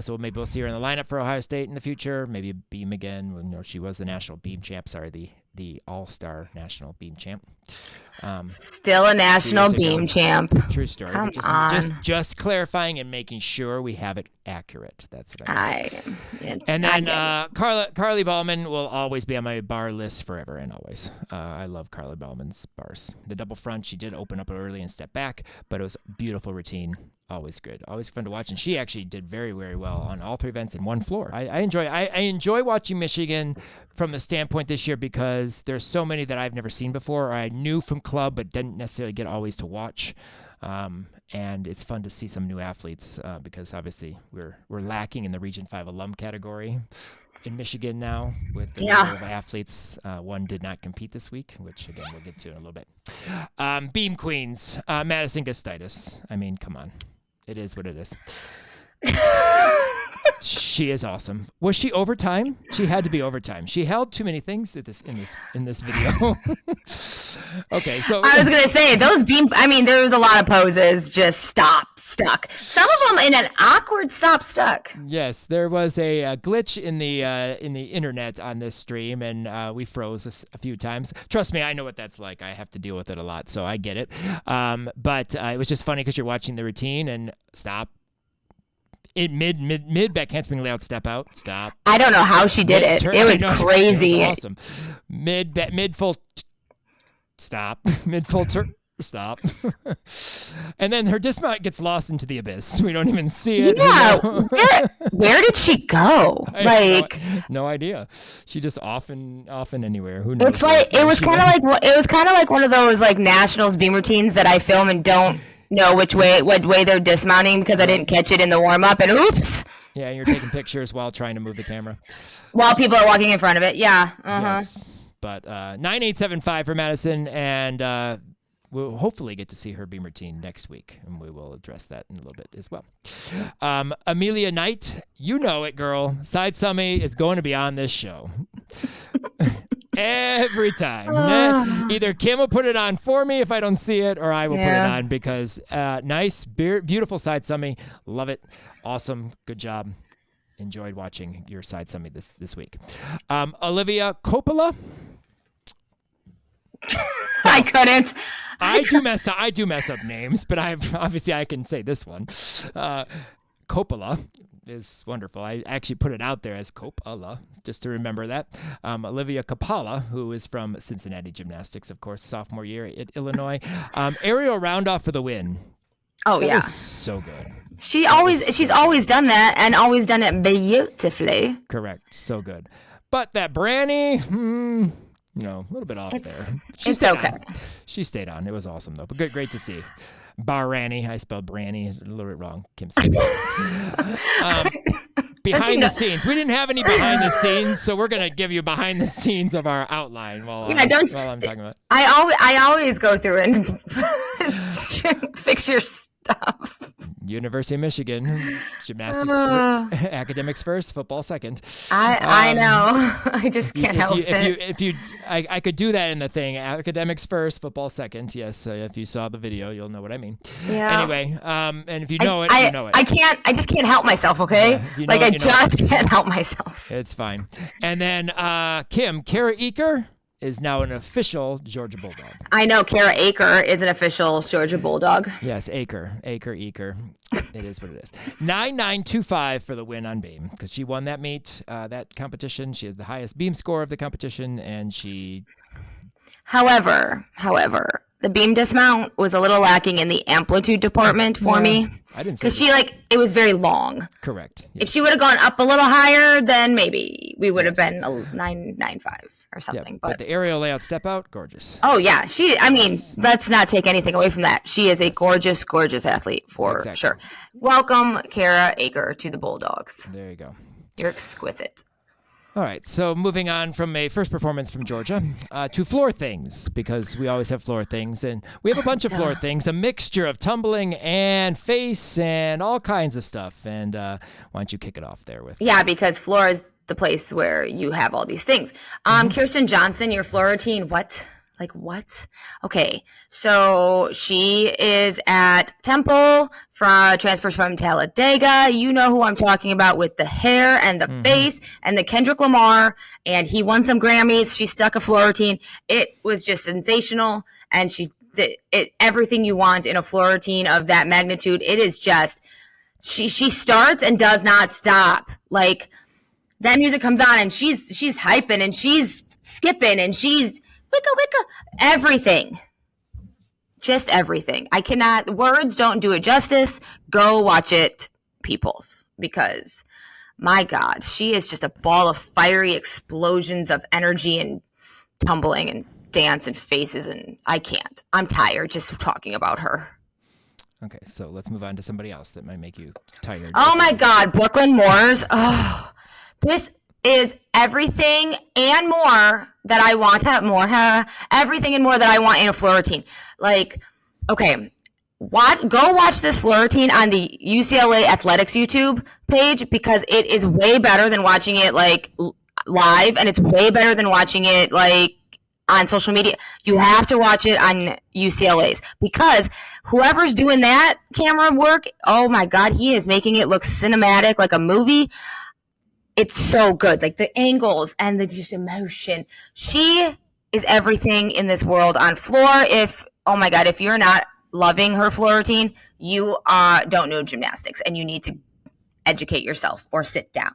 So maybe we'll see her in the lineup for Ohio State in the future. Maybe beam again. She was the national beam champ. Sorry, the all-star national beam champ. Still a national beam champ. True story. Come on. Just clarifying and making sure we have it accurate. That's what I mean. And then Carly Ballman will always be on my bar list forever and always. I love Carly Ballman's bars. The double front, she did open up early and step back, but it was a beautiful routine. Always good. Always fun to watch. And she actually did very, very well on all three events in one floor. I enjoy watching Michigan from the standpoint this year because there's so many that I've never seen before, or I knew from club but didn't necessarily get always to watch. And it's fun to see some new athletes because obviously we're lacking in the Region 5 alum category in Michigan now with the number of athletes. One did not compete this week, which again we'll get to in a little bit. Beam Queens, Madison Gustitis. I mean, come on. It is what it is. She is awesome. Was she overtime? She had to be overtime. She held too many things in this video. Okay, so I was gonna say those beam. I mean, there was a lot of poses. Just stuck. Some of them in an awkward stuck. Yes, there was a glitch in the internet on this stream, and we froze a few times. Trust me, I know what that's like. I have to deal with it a lot, so I get it. But it was just funny because you're watching the routine and stop. Mid back handspring layout step out stop. I don't know how she did it. It was crazy. It was awesome. Mid full stop. Mid full stop. And then her dismount gets lost into the abyss. We don't even see it. Yeah. Where did she go? No idea. She just often anywhere. Who knows? It's like it was kind of like one of those like nationals beam routines that I film and don't know what way they're dismounting because I didn't catch it in the warm up and oops. Yeah, and you're taking pictures while trying to move the camera. While people are walking in front of it. Yeah. Yes. But 9875 for Madison, and we'll hopefully get to see her beam routine next week, and we will address that in a little bit as well. Amelia Knight, you know it, girl. Side Summy is going to be on this show. Every time. Either Kim will put it on for me if I don't see it, or I will put it on because nice, beautiful side summy. Love it. Awesome. Good job. Enjoyed watching your side summy this week. Olivia Coppola. I couldn't. I do mess up names, but I can say this one. Coppola is wonderful. I actually put it out there as Coppola, just to remember that. Olivia Coppola, who is from Cincinnati Gymnastics, of course, sophomore year at Illinois. Aerial roundoff for the win. Oh, that yeah. was so good. She's always done that and always done it beautifully. Correct. So good. But that Branny, a little bit off there. It's okay. She stayed on. It was awesome, though. But great to see. Barani. I spelled Branny a little bit wrong. Kim said behind the scenes. We didn't have any behind the scenes, so we're going to give you behind the scenes of our outline while I'm talking about it. I always go through and fix your stuff. University of Michigan, gymnastics academics first, football second. I know. I just can't help it. I could do that in the thing. Academics first, football second. Yes, if you saw the video, you'll know what I mean. Yeah. Anyway, and if you know it, you know it. I just can't help myself. Okay. Yeah, I just can't help myself. It's fine. And then Kim, Kara Eaker. is now an official Georgia Bulldog. I know Kara Aker is an official Georgia Bulldog. Yes, Eker. It is what it is. 9.925 for the win on beam because she won that meet, that competition. She has the highest beam score of the competition, and she. However, the beam dismount was a little lacking in the amplitude department for me. I didn't say because she it was very long. Correct. Yes. If she would have gone up a little higher, then maybe we would have been a 9.95 or something. But the aerial layout step out, gorgeous. Oh yeah, let's not take anything away from that. She is a gorgeous, gorgeous athlete for sure. Welcome, Kara Aker, to the Bulldogs. There you go. You're exquisite. All right, so moving on from a first performance from Georgia to floor things, because we always have floor things, and we have a bunch of floor things, a mixture of tumbling and face and all kinds of stuff. And why don't you kick it off there with? Yeah, because floor is the place where you have all these things. Kirsten Johnson, your floor routine, what? Like what? Okay, so she is at Temple, transfers from Talladega. You know who I'm talking about with the hair and the face and the Kendrick Lamar, and he won some Grammys. She stuck a floor routine. It was just sensational, and she did everything you want in a floor routine of that magnitude. It is just, she starts and does not stop. Like, that music comes on, and she's hyping, and she's skipping, and she's wicka, everything. Just everything. Words don't do it justice. Go watch it, peoples, because my God, she is just a ball of fiery explosions of energy and tumbling and dance and faces, and I can't. I'm tired just talking about her. Okay, so let's move on to somebody else that might make you tired. Oh my God, Brooklyn Moores. Oh, this is everything and more that I want to have more. Everything and more that I want in a floor routine. Like, okay, go watch this floor routine on the UCLA Athletics YouTube page, because it is way better than watching it like live, and it's way better than watching it like on social media. You have to watch it on UCLA's, because whoever's doing that camera work, oh my God, he is making it look cinematic like a movie. It's so good, like the angles and the just emotion. She is everything in this world on floor. Oh my God, if you're not loving her floor routine, you don't know gymnastics, and you need to educate yourself or sit down.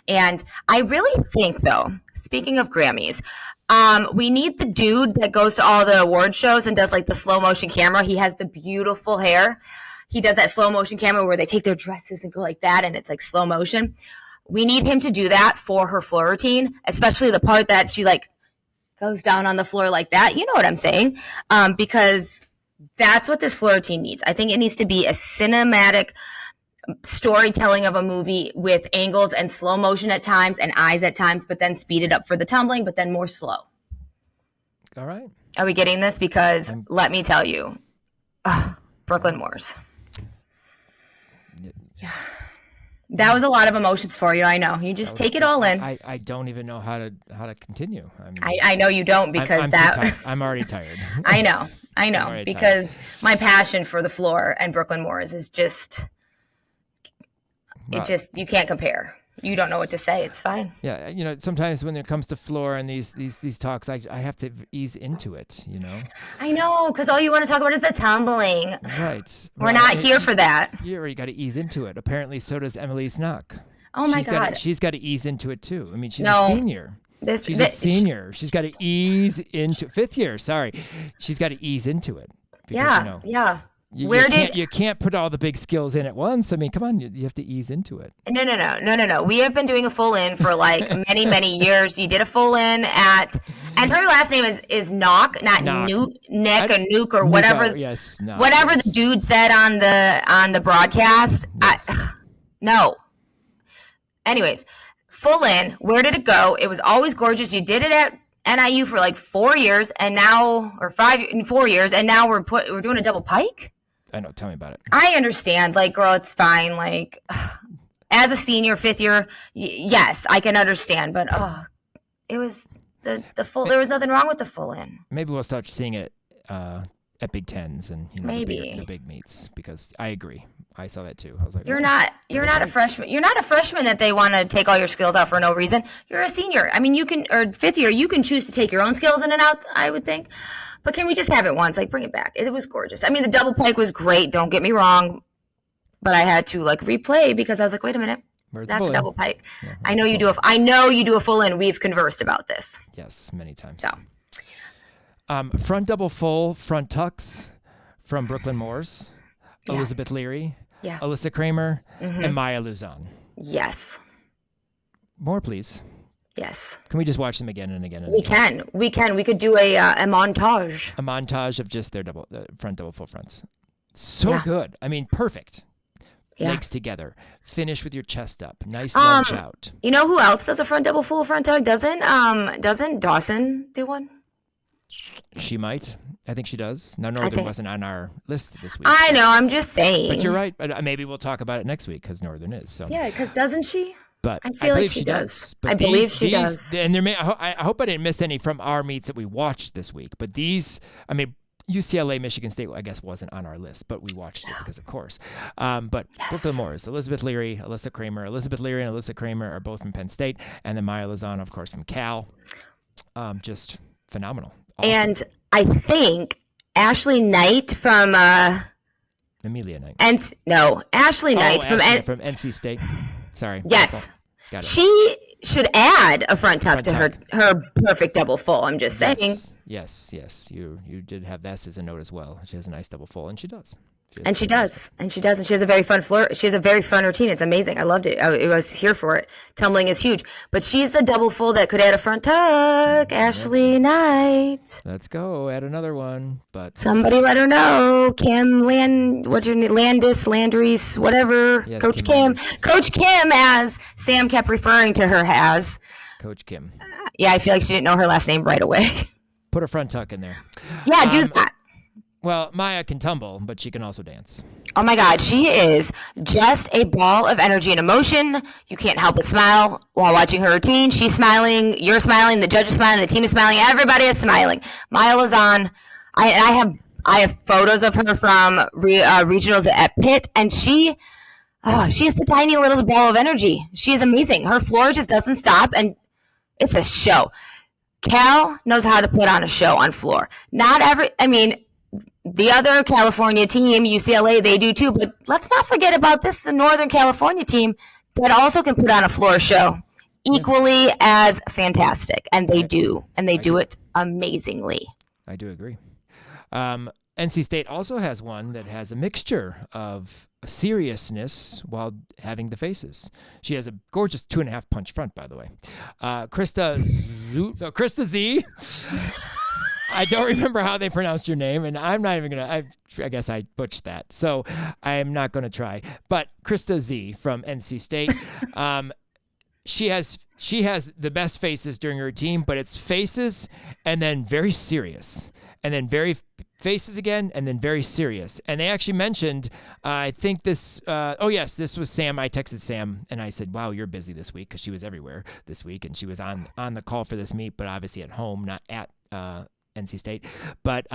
And I really think, though, speaking of Grammys, we need the dude that goes to all the award shows and does like the slow motion camera. He has the beautiful hair. He does that slow motion camera where they take their dresses and go like that, and it's like slow motion. We need him to do that for her floor routine, especially the part that she like goes down on the floor like that. You know what I'm saying? Because that's what this floor routine needs. I think it needs to be a cinematic storytelling of a movie with angles and slow motion at times and eyes at times, but then speed it up for the tumbling, but then more slow. All right. Are we getting this? Because let me tell you, Brooklyn Moores. Yeah. That was a lot of emotions for you. I know. You just take it all in. I don't even know how to continue. I know you don't, because I'm already tired. I know, because my passion for the floor and Brooklyn Moores is just, you can't compare. You don't know what to say. It's fine. Yeah, sometimes when it comes to floor and these talks, I have to ease into it. I know, because all you want to talk about is the tumbling. Right. We're not here for that. You got to ease into it. Apparently, so does Emily Snock. Oh my God. She's got to ease into it too. I mean, she's a senior. She's a senior. She's got to ease into fifth year. Sorry, she's got to ease into it. Because, yeah. You can't put all the big skills in at once. I mean, come on, you have to ease into it. No. We have been doing a full in for like many, many years. You did a full in and her last name is Knock, not Nick or Nuke or whatever. Yes, Knock, whatever the dude said on the broadcast. Yes. No. Anyways, full in. Where did it go? It was always gorgeous. You did it at NIU for like 4 years, and now 4 years, and now we're doing a double pike. I know. Tell me about it. I understand. Like, girl, it's fine. Like, as a senior, fifth year, yes, I can understand. But, it was the full. There was nothing wrong with the full in. Maybe we'll start seeing it at Big Tens and maybe the big meets, because I agree. I saw that too. I was like, You're not a freshman. You're not a freshman that they want to take all your skills out for no reason. You're a senior. I mean, you can, or fifth year, you can choose to take your own skills in and out, I would think. But can we just have it once? Like, bring it back. It was gorgeous. I mean, the double pike was great. Don't get me wrong. But I had to like replay because I was like, wait a minute. That's a double pike. Yeah, I know you do a full in. We've conversed about this. Yes, many times. So, front double full, front tucks from Brooklyn Moores, Elizabeth Leary, Alyssa Kramer, and Maya Luzon. Yes. More, please. Yes. Can we just watch them again and again? And we can. We could do a montage. A montage of just their front double full fronts. So good. I mean, perfect. Legs together. Finish with your chest up. Nice lunge out. You know who else does a front double full front tug? Doesn't Dawson do one? She might. I think she does. Now, Northern wasn't on our list this week. I know. I'm just saying. But you're right. Maybe we'll talk about it next week because Northern is. So. Yeah, because doesn't she? But I feel like she does. But I believe she does. And I hope I didn't miss any from our meets that we watched this week. But these, I mean, UCLA, Michigan State, I guess, wasn't on our list, but we watched it because, of course. But Brooklyn Moores, Elizabeth Leary, Alyssa Kramer. Elizabeth Leary and Alyssa Kramer are both from Penn State. And then Maya Luzon, of course, from Cal. Just phenomenal. Awesome. And I think Ashley Knight from... Amelia Knight. Ashley Knight from NC State. Sorry. Yes. Got it. She should add a front tuck to her perfect double full. I'm just saying. Yes. You did have that as a note as well. She has a nice double full, and she does. She does. And she has a very fun She has a very fun routine. It's amazing. I loved it. I was here for it. Tumbling is huge. But she's the double full that could add a front tuck. Ashley Knight. Let's go. Add another one. But somebody let her know. Kim what's her name? Landis, whatever. Yes, Coach Kim. Coach Kim, as Sam kept referring to her as. Coach Kim. Yeah, I feel like she didn't know her last name right away. Put a front tuck in there. Yeah, do that. Well, Maya can tumble, but she can also dance. Oh my God, she is just a ball of energy and emotion. You can't help but smile while watching her routine. She's smiling, you're smiling, the judge is smiling, the team is smiling, everybody is smiling. Maya Luzon, I have photos of her from regionals at Pitt, and she is the tiny little ball of energy. She is amazing. Her floor just doesn't stop, and it's a show. Cal knows how to put on a show on floor. The other California team, UCLA, they do too. But let's not forget about the Northern California team that also can put on a floor show equally as fantastic. And they do. And they do it amazingly. I do agree. NC State also has one that has a mixture of seriousness while having the faces. She has a gorgeous 2.5 punch front, by the way. Krista Z. I don't remember how they pronounced your name, and I'm not even going to, I guess I butchered that. So I'm not going to try. But Krista Z from NC State, she has the best faces during her routine, but it's faces and then very serious, and then very faces again, and then very serious. And they actually mentioned, I think this was Sam. I texted Sam, and I said, wow, you're busy this week, because she was everywhere this week, and she was on the call for this meet, but obviously at home, not at NC State, but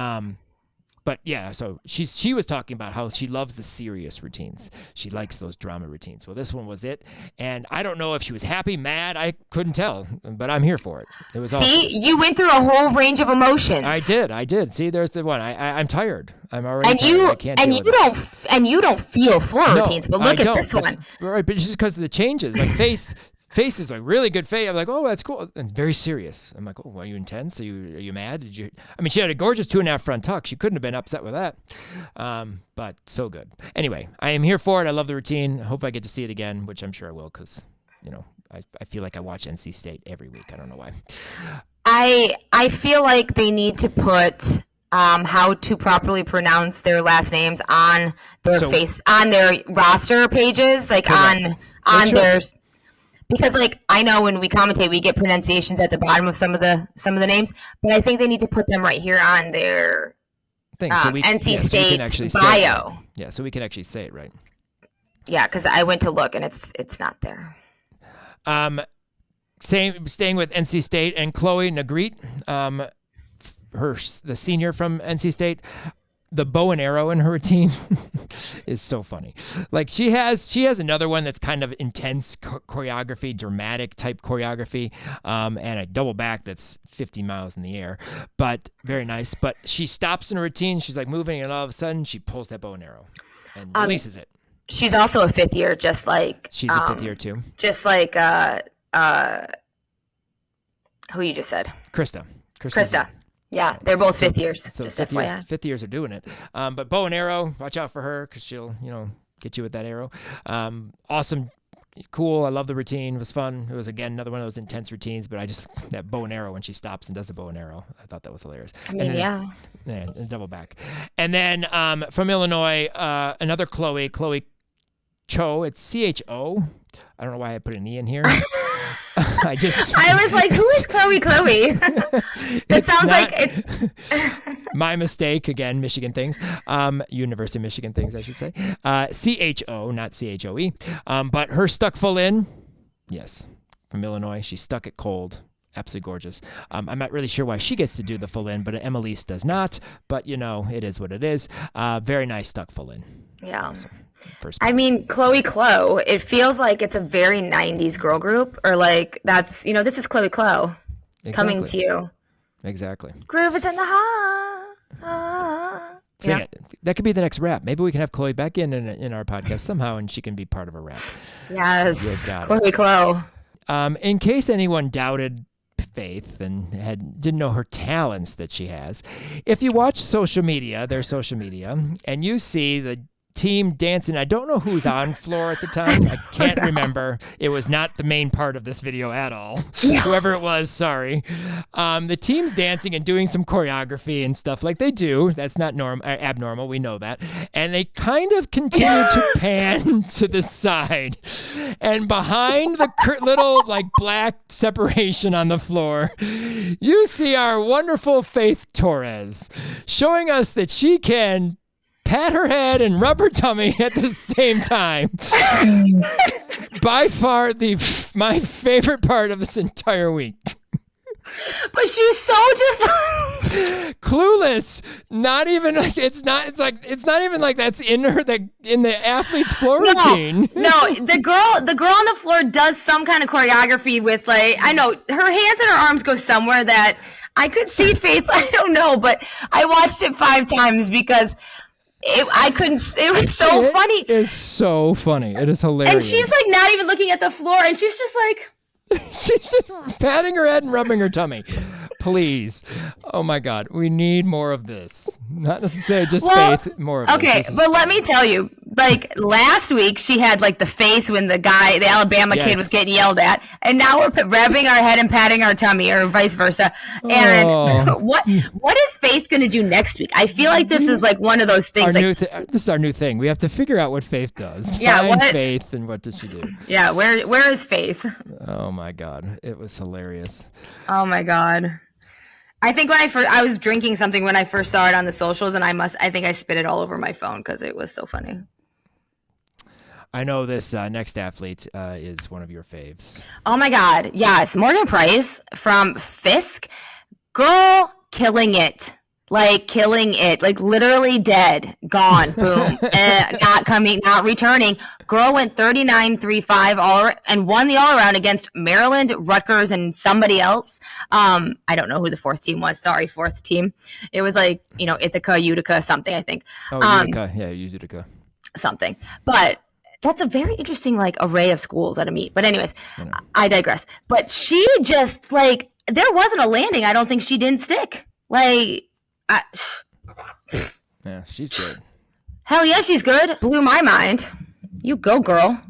yeah, so she was talking about how she loves the serious routines. She likes those drama routines. Well, this one was it, and I don't know if she was happy, mad. I couldn't tell, but I'm here for it. It was awesome. You went through a whole range of emotions. I did. See, there's the one. I'm tired. I'm already tired. I can't deal with it. And you don't feel floor routines, but look at this one. Right, but it's just because of the changes, like face is like really good face. I'm like, oh, that's cool. And very serious. I'm like, oh, are you intense? Are you mad? She had a gorgeous 2.5 front tuck. She couldn't have been upset with that. But so good. Anyway, I am here for it. I love the routine. I hope I get to see it again, which I'm sure I will, because, I feel like I watch NC State every week. I don't know why. I feel like they need to put how to properly pronounce their last names on their on their roster pages, like correct. on their. Because I know when we commentate, we get pronunciations at the bottom of some of the names, but I think they need to put them right here on their NC State bio. Yeah, so we can actually say it right. Yeah, because I went to look and it's not there. Staying with NC State and Chloe Negrit, the senior from NC State. the bow and arrow in her routine is so funny. Like she has another one that's kind of intense choreography, dramatic type choreography, and a double back that's 50 miles in the air, but very nice. But she stops in her routine. She's like moving, and all of a sudden she pulls that bow and arrow and releases it. She's also a fifth year, just like she's a fifth year too. Just like who you just said, Krista. Yeah, they're both fifth years. So just fifth years are doing it. But bow and arrow, watch out for her because she'll, get you with that arrow. Awesome, cool. I love the routine. It was fun. It was, again, another one of those intense routines, but that bow and arrow when she stops and does a bow and arrow, I thought that was hilarious. I mean, yeah, double back. And then from Illinois, another Chloe Cho. It's CHO. I don't know why I put an E in here. I was like, who is Chloe? It sounds like it's my mistake again. Michigan things, University of Michigan things, I should say. CHO, not CHOE. But her stuck full in, yes, from Illinois. She stuck it cold. Absolutely gorgeous. I'm not really sure why she gets to do the full in, but Emelise does not. But it is what it is. Very nice stuck full in. Yeah. Awesome. I mean, Chloe Clo, it feels like it's a very 90s girl group, or like that's, this is Chloe Clo coming to you. Exactly. Groove is in the heart. Sing it. That could be the next rap. Maybe we can have Chloe back in our podcast somehow, and she can be part of a rap. Yes, Chloe Clo. In case anyone doubted Faith and didn't know her talents that she has, if you watch their social media, and you see the team dancing. I don't know who's on floor at the time. I can't remember. It was not the main part of this video at all. Yeah. Whoever it was, sorry. The team's dancing and doing some choreography and stuff like they do. That's not abnormal. We know that. And they kind of continue to pan to the side. And behind the little black separation on the floor, you see our wonderful Faith Torres showing us that she can pat her head and rub her tummy at the same time. By far my favorite part of this entire week. But she's so just clueless. Not even it's not even like that's in the athlete's floor routine. No, the girl on the floor does some kind of choreography with I know her hands and her arms go somewhere that I could see Faith. I don't know, but I watched it 5 times because I couldn't. It was so funny. It is so funny. It is hilarious. And she's not even looking at the floor, and she's just she's just patting her head and rubbing her tummy. Please. Oh my God. We need more of this. Not necessarily just Faith, more of this. Okay, but let me tell you, last week she had the face when the Alabama kid was getting yelled at, and now we're rubbing our head and patting our tummy, or vice versa. And what is Faith going to do next week? I feel like this is one of those things. This is our new thing. We have to figure out what Faith does. Yeah, Find Faith, and what does she do? Yeah, where is Faith? Oh my God, it was hilarious. Oh my God. I think when I was drinking something when I first saw it on the socials, and I think I spit it all over my phone because it was so funny. I know this next athlete is one of your faves. Oh my God, yes, Morgan Price from Fisk, girl, killing it. Killing it, literally dead, gone, boom, not returning. Girl went 39-3-5 and won the all around against Maryland, Rutgers, and somebody else. I don't know who the fourth team was. Sorry, fourth team. It was Ithaca, Utica, something, I think. Oh, Utica, yeah, Utica. Something, but that's a very interesting array of schools at a meet. But anyways, I digress. But she just there wasn't a landing. I don't think she didn't stick. Yeah, she's good. Hell yeah, she's good. Blew my mind. You go, girl.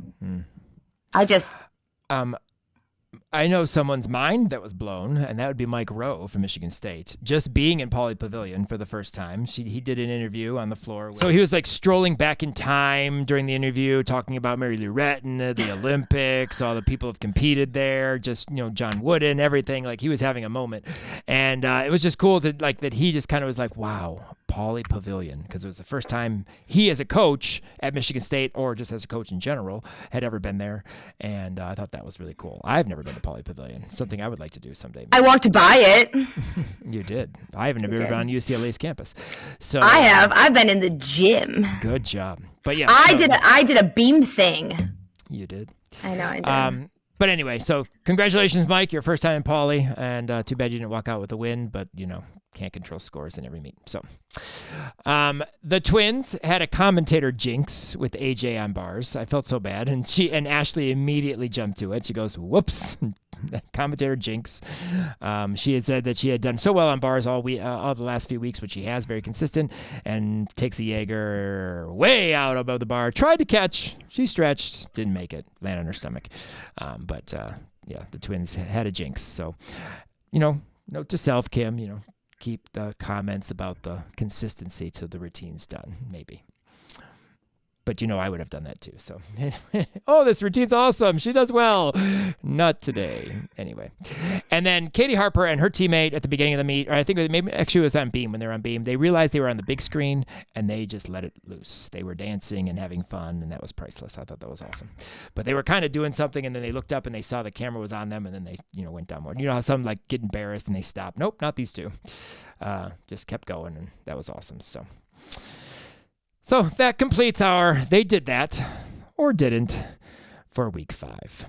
I know someone's mind that was blown, and that would be Mike Rowe from Michigan State. Just being in Pauley Pavilion for the first time. He did an interview on the floor. So he was strolling back in time during the interview, talking about Mary Lou Retton, the Olympics, all the people have competed there, just, John Wooden, everything. He was having a moment. And it was just cool to that he just kind of was wow, Pauley Pavilion, because it was the first time he as a coach at Michigan State, or just as a coach in general, had ever been there. And I thought that was really cool. I've never been to Pauley Pavilion. Something I would like to do someday. I walked by it. You did. I haven't ever been on UCLA's campus. So I have. I've been in the gym. Good job. But yeah, I did a beam thing. You did. I know I did. But anyway, so congratulations, Mike. Your first time in Pauley, and too bad you didn't walk out with a win, but can't control scores in every meet. So the Twins had a commentator jinx with AJ on bars. I felt so bad, and Ashley immediately jumped to it. She goes, whoops, commentator jinx. She had said that she had done so well on bars all the last few weeks, which she has, very consistent, and takes a Jaeger way out above the bar, tried to catch, she stretched, didn't make it, landed on her stomach. But the Twins had a jinx. So, note to self, Kim, keep the comments about the consistency till the routine's done, maybe. But I would have done that too. So, oh, this routine's awesome. She does well. Not today. Anyway. And then Katie Harper and her teammate at the beginning of the meet, or I think maybe actually it was on beam when they were on beam, they realized they were on the big screen and they just let it loose. They were dancing and having fun, and that was priceless. I thought that was awesome. But they were kind of doing something, and then they looked up and they saw the camera was on them, and then they, went down more. You know how some like get embarrassed and they stop? Nope, not these two. Just kept going, and that was awesome. So that completes they did that, or didn't, for week 5.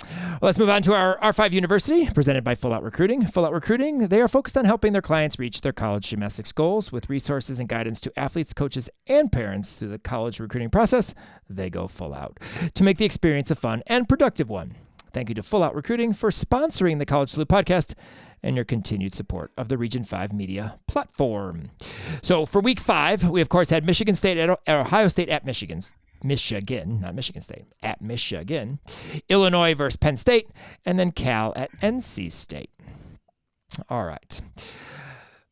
Well, let's move on to our R5 University, presented by Full Out Recruiting. Full Out Recruiting, they are focused on helping their clients reach their college gymnastics goals with resources and guidance to athletes, coaches, and parents through the college recruiting process. They go full out to make the experience a fun and productive one. Thank you to Full Out Recruiting for sponsoring the College Salute podcast and your continued support of the Region 5 media platform. So for week 5, we of course had Michigan State at Ohio State at Michigan, not Michigan State, at Michigan, Illinois versus Penn State, and then Cal at NC State. All right.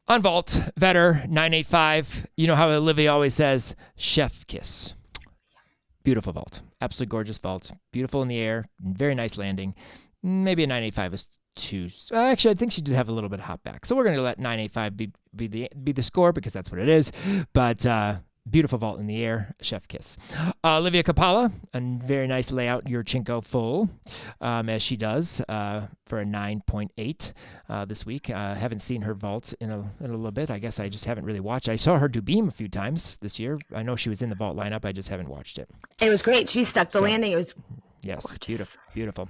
On vault, Vetter, 985. You know how Olivia always says, chef kiss. Beautiful vault. Absolutely gorgeous vault. Beautiful in the air. Very nice landing. Maybe a 985 is too. Actually, I think she did have a little bit of hop back. So we're going to let 985 be the score because that's what it is. But beautiful vault in the air. Chef kiss. Olivia Kapala, a very nice layout. Yurchenko full, as she does for a 9.8 this week. Haven't seen her vault in a little bit. I guess I just haven't really watched. I saw her do beam a few times this year. I know she was in the vault lineup. I just haven't watched it. It was great. She stuck the landing. It was yes, gorgeous. beautiful.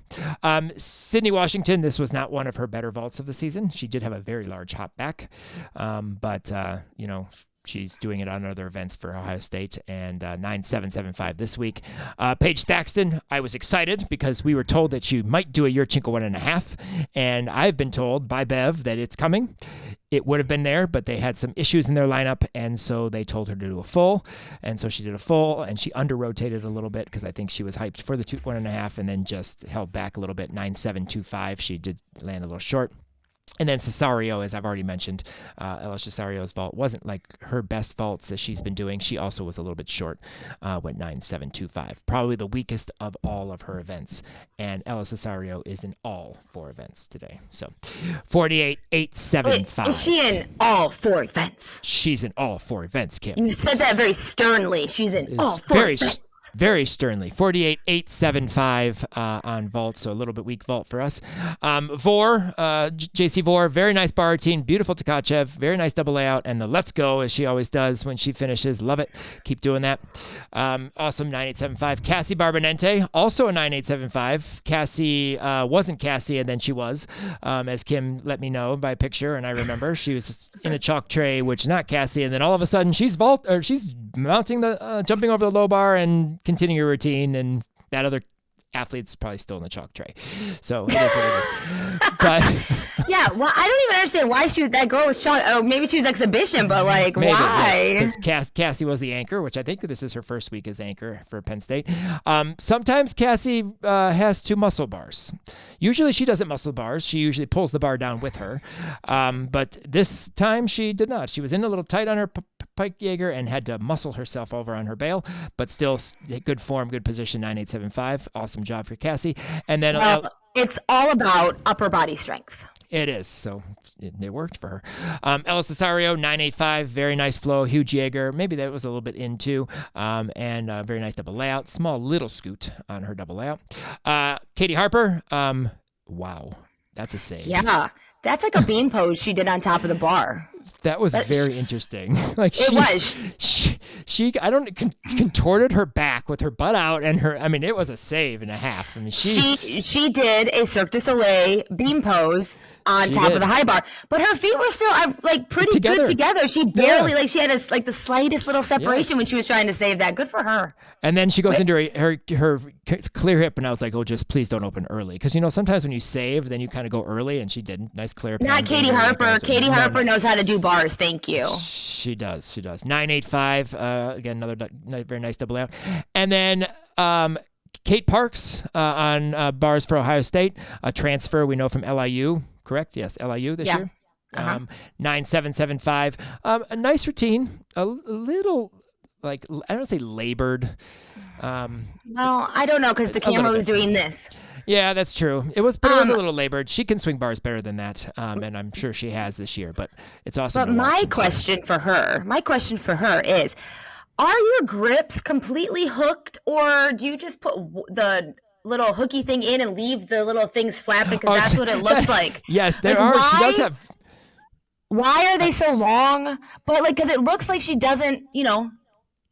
Sydney Washington, this was not one of her better vaults of the season. She did have a very large hop back, but she's doing it on other events for Ohio State, and 9.775 this week. Paige Thaxton, I was excited because we were told that she might do a Yurchenko 1.5, and I've been told by Bev that it's coming. It would have been there, but they had some issues in their lineup, and so they told her to do a full, and so she did a full, and she under-rotated a little bit because I think she was hyped for the 1.5 and then just held back a little bit, 9.725. She did land a little short. And then Cesario, as I've already mentioned, Ella Cesario's vault wasn't like her best vaults that she's been doing. She also was a little bit short, went 9.725. Probably the weakest of all of her events. And Ella Cesario is in all 4 events today. So 48.875. Is she in all 4 events? She's in all 4 events, Kim. You said that very sternly. She's in all 4 events. Very sternly. 48.875 on vault, so a little bit weak vault for us. Vore, Jacey Vore, very nice bar routine, beautiful Tkachev, very nice double layout, and the let's go as she always does when she finishes. Love it. Keep doing that. Awesome 9.875. Cassie Barbonente, also a 9.875. Cassie wasn't Cassie, and then she was, as Kim let me know by picture, and I remember she was in a chalk tray, which is not Cassie, and then all of a sudden she's mounting the jumping over the low bar and continuing her routine, and that other athlete's probably still in the chalk tray. So it is what it is. But yeah, well, I don't even understand why that girl was chalk. Oh, maybe she was exhibition, but like, maybe, why? Yes, because Cassie was the anchor, which I think this is her first week as anchor for Penn State. Sometimes Cassie has 2 muscle bars. Usually she doesn't muscle bars. She usually pulls the bar down with her. But this time she did not. She was in a little tight on her pike Jaeger and had to muscle herself over on her bail, but still good form, good position, 9.875. Awesome job for Cassie. And then it's all about upper body strength. It is. So it worked for her. Ella Cesario, 985, very nice flow. Huge Jaeger. Maybe that was a little bit into. And very nice double layout. Small little scoot on her double layout. Katie Harper, wow. That's a save. Yeah. That's like a bean pose she did on top of the bar. That was very interesting. Like she contorted her back with her butt out and it was a save and a half. I mean, she did a Cirque du Soleil beam pose on top of the high bar, but her feet were still pretty good together. She barely she had the slightest little separation when she was trying to save that. Good for her. And then she goes into her clear hip, and I was like, oh, just please don't open early, because sometimes when you save, then you kind of go early, and she didn't. Nice clear. Not Katie Harper. Katie Harper knows how to do bars. Thank you. She does. 985. Again, another very nice double out. And then Kate Parks on bars for Ohio State. A transfer we know from LIU. Correct? Yes, LIU this year. 9775. A nice routine. A little, I don't want to say labored. Well, I don't know, because the camera was doing this. Yeah, that's true. It was a little labored. She can swing bars better than that, and I'm sure she has this year. But it's awesome. But my question for her is, are your grips completely hooked, or do you just put the little hooky thing in and leave the little things flapping? Because that's what it looks like. Yes, there are. She does have. Why are they so long? But because it looks like she doesn't,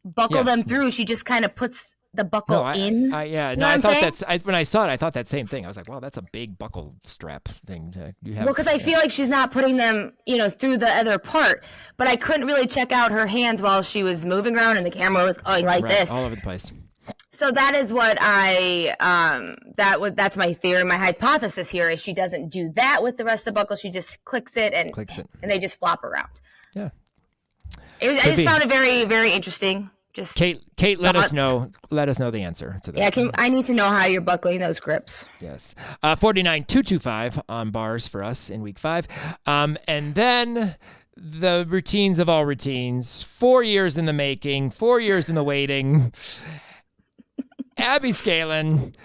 buckle them through. She just kind of puts the buckle in. I thought when I saw it, I thought that same thing. I was like, wow, that's a big buckle strap thing. Because I feel like she's not putting them, through the other part. But I couldn't really check out her hands while she was moving around, and the camera was going this all over the place. So that is what that's my theory. My hypothesis here is she doesn't do that with the rest of the buckle. She just clicks it and they just flop around. Yeah. I just found it very, very interesting. Just Kate, let us know the answer to that. Yeah, I need to know how you're buckling those grips. Yes. 49,225 on bars for us in week 5. And then the routines of all routines, 4 years in the making, 4 years in the waiting. Abby Scalin,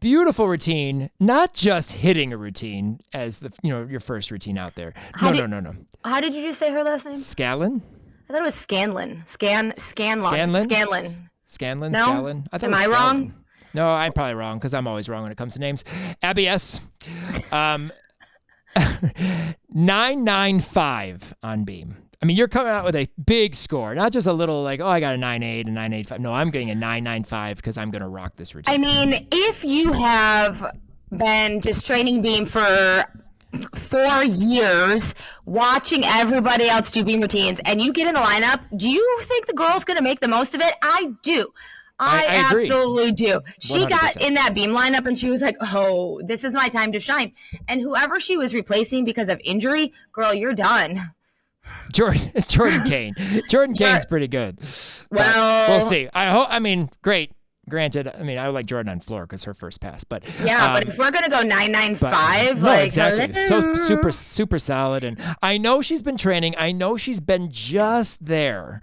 beautiful routine, not just hitting a routine as your first routine out there. No. How did you just say her last name? Scalin? I thought it was Scanlon. Scanlon. Scanlon? No? Scalin? Am I wrong? No, I'm probably wrong, because I'm always wrong when it comes to names. Abby S. 995 on beam. I mean, you're coming out with a big score, not just a little I got a 9.8, a 9.85. No, I'm getting a 9.95 because I'm going to rock this routine. I mean, if you have been just training beam for 4 years, watching everybody else do beam routines, and you get in a lineup, do you think the girl's going to make the most of it? I do. I absolutely do. She 100%. got in that beam lineup and she was like, oh, this is my time to shine. And whoever she was replacing because of injury, girl, you're done. Jordan Kane. Jordan Kane's pretty good. Well, we'll see. Great. Granted, I would like Jordan on floor because her first pass, but but if we're gonna go 995, exactly, so super solid, and I know she's been training. I know she's been just there.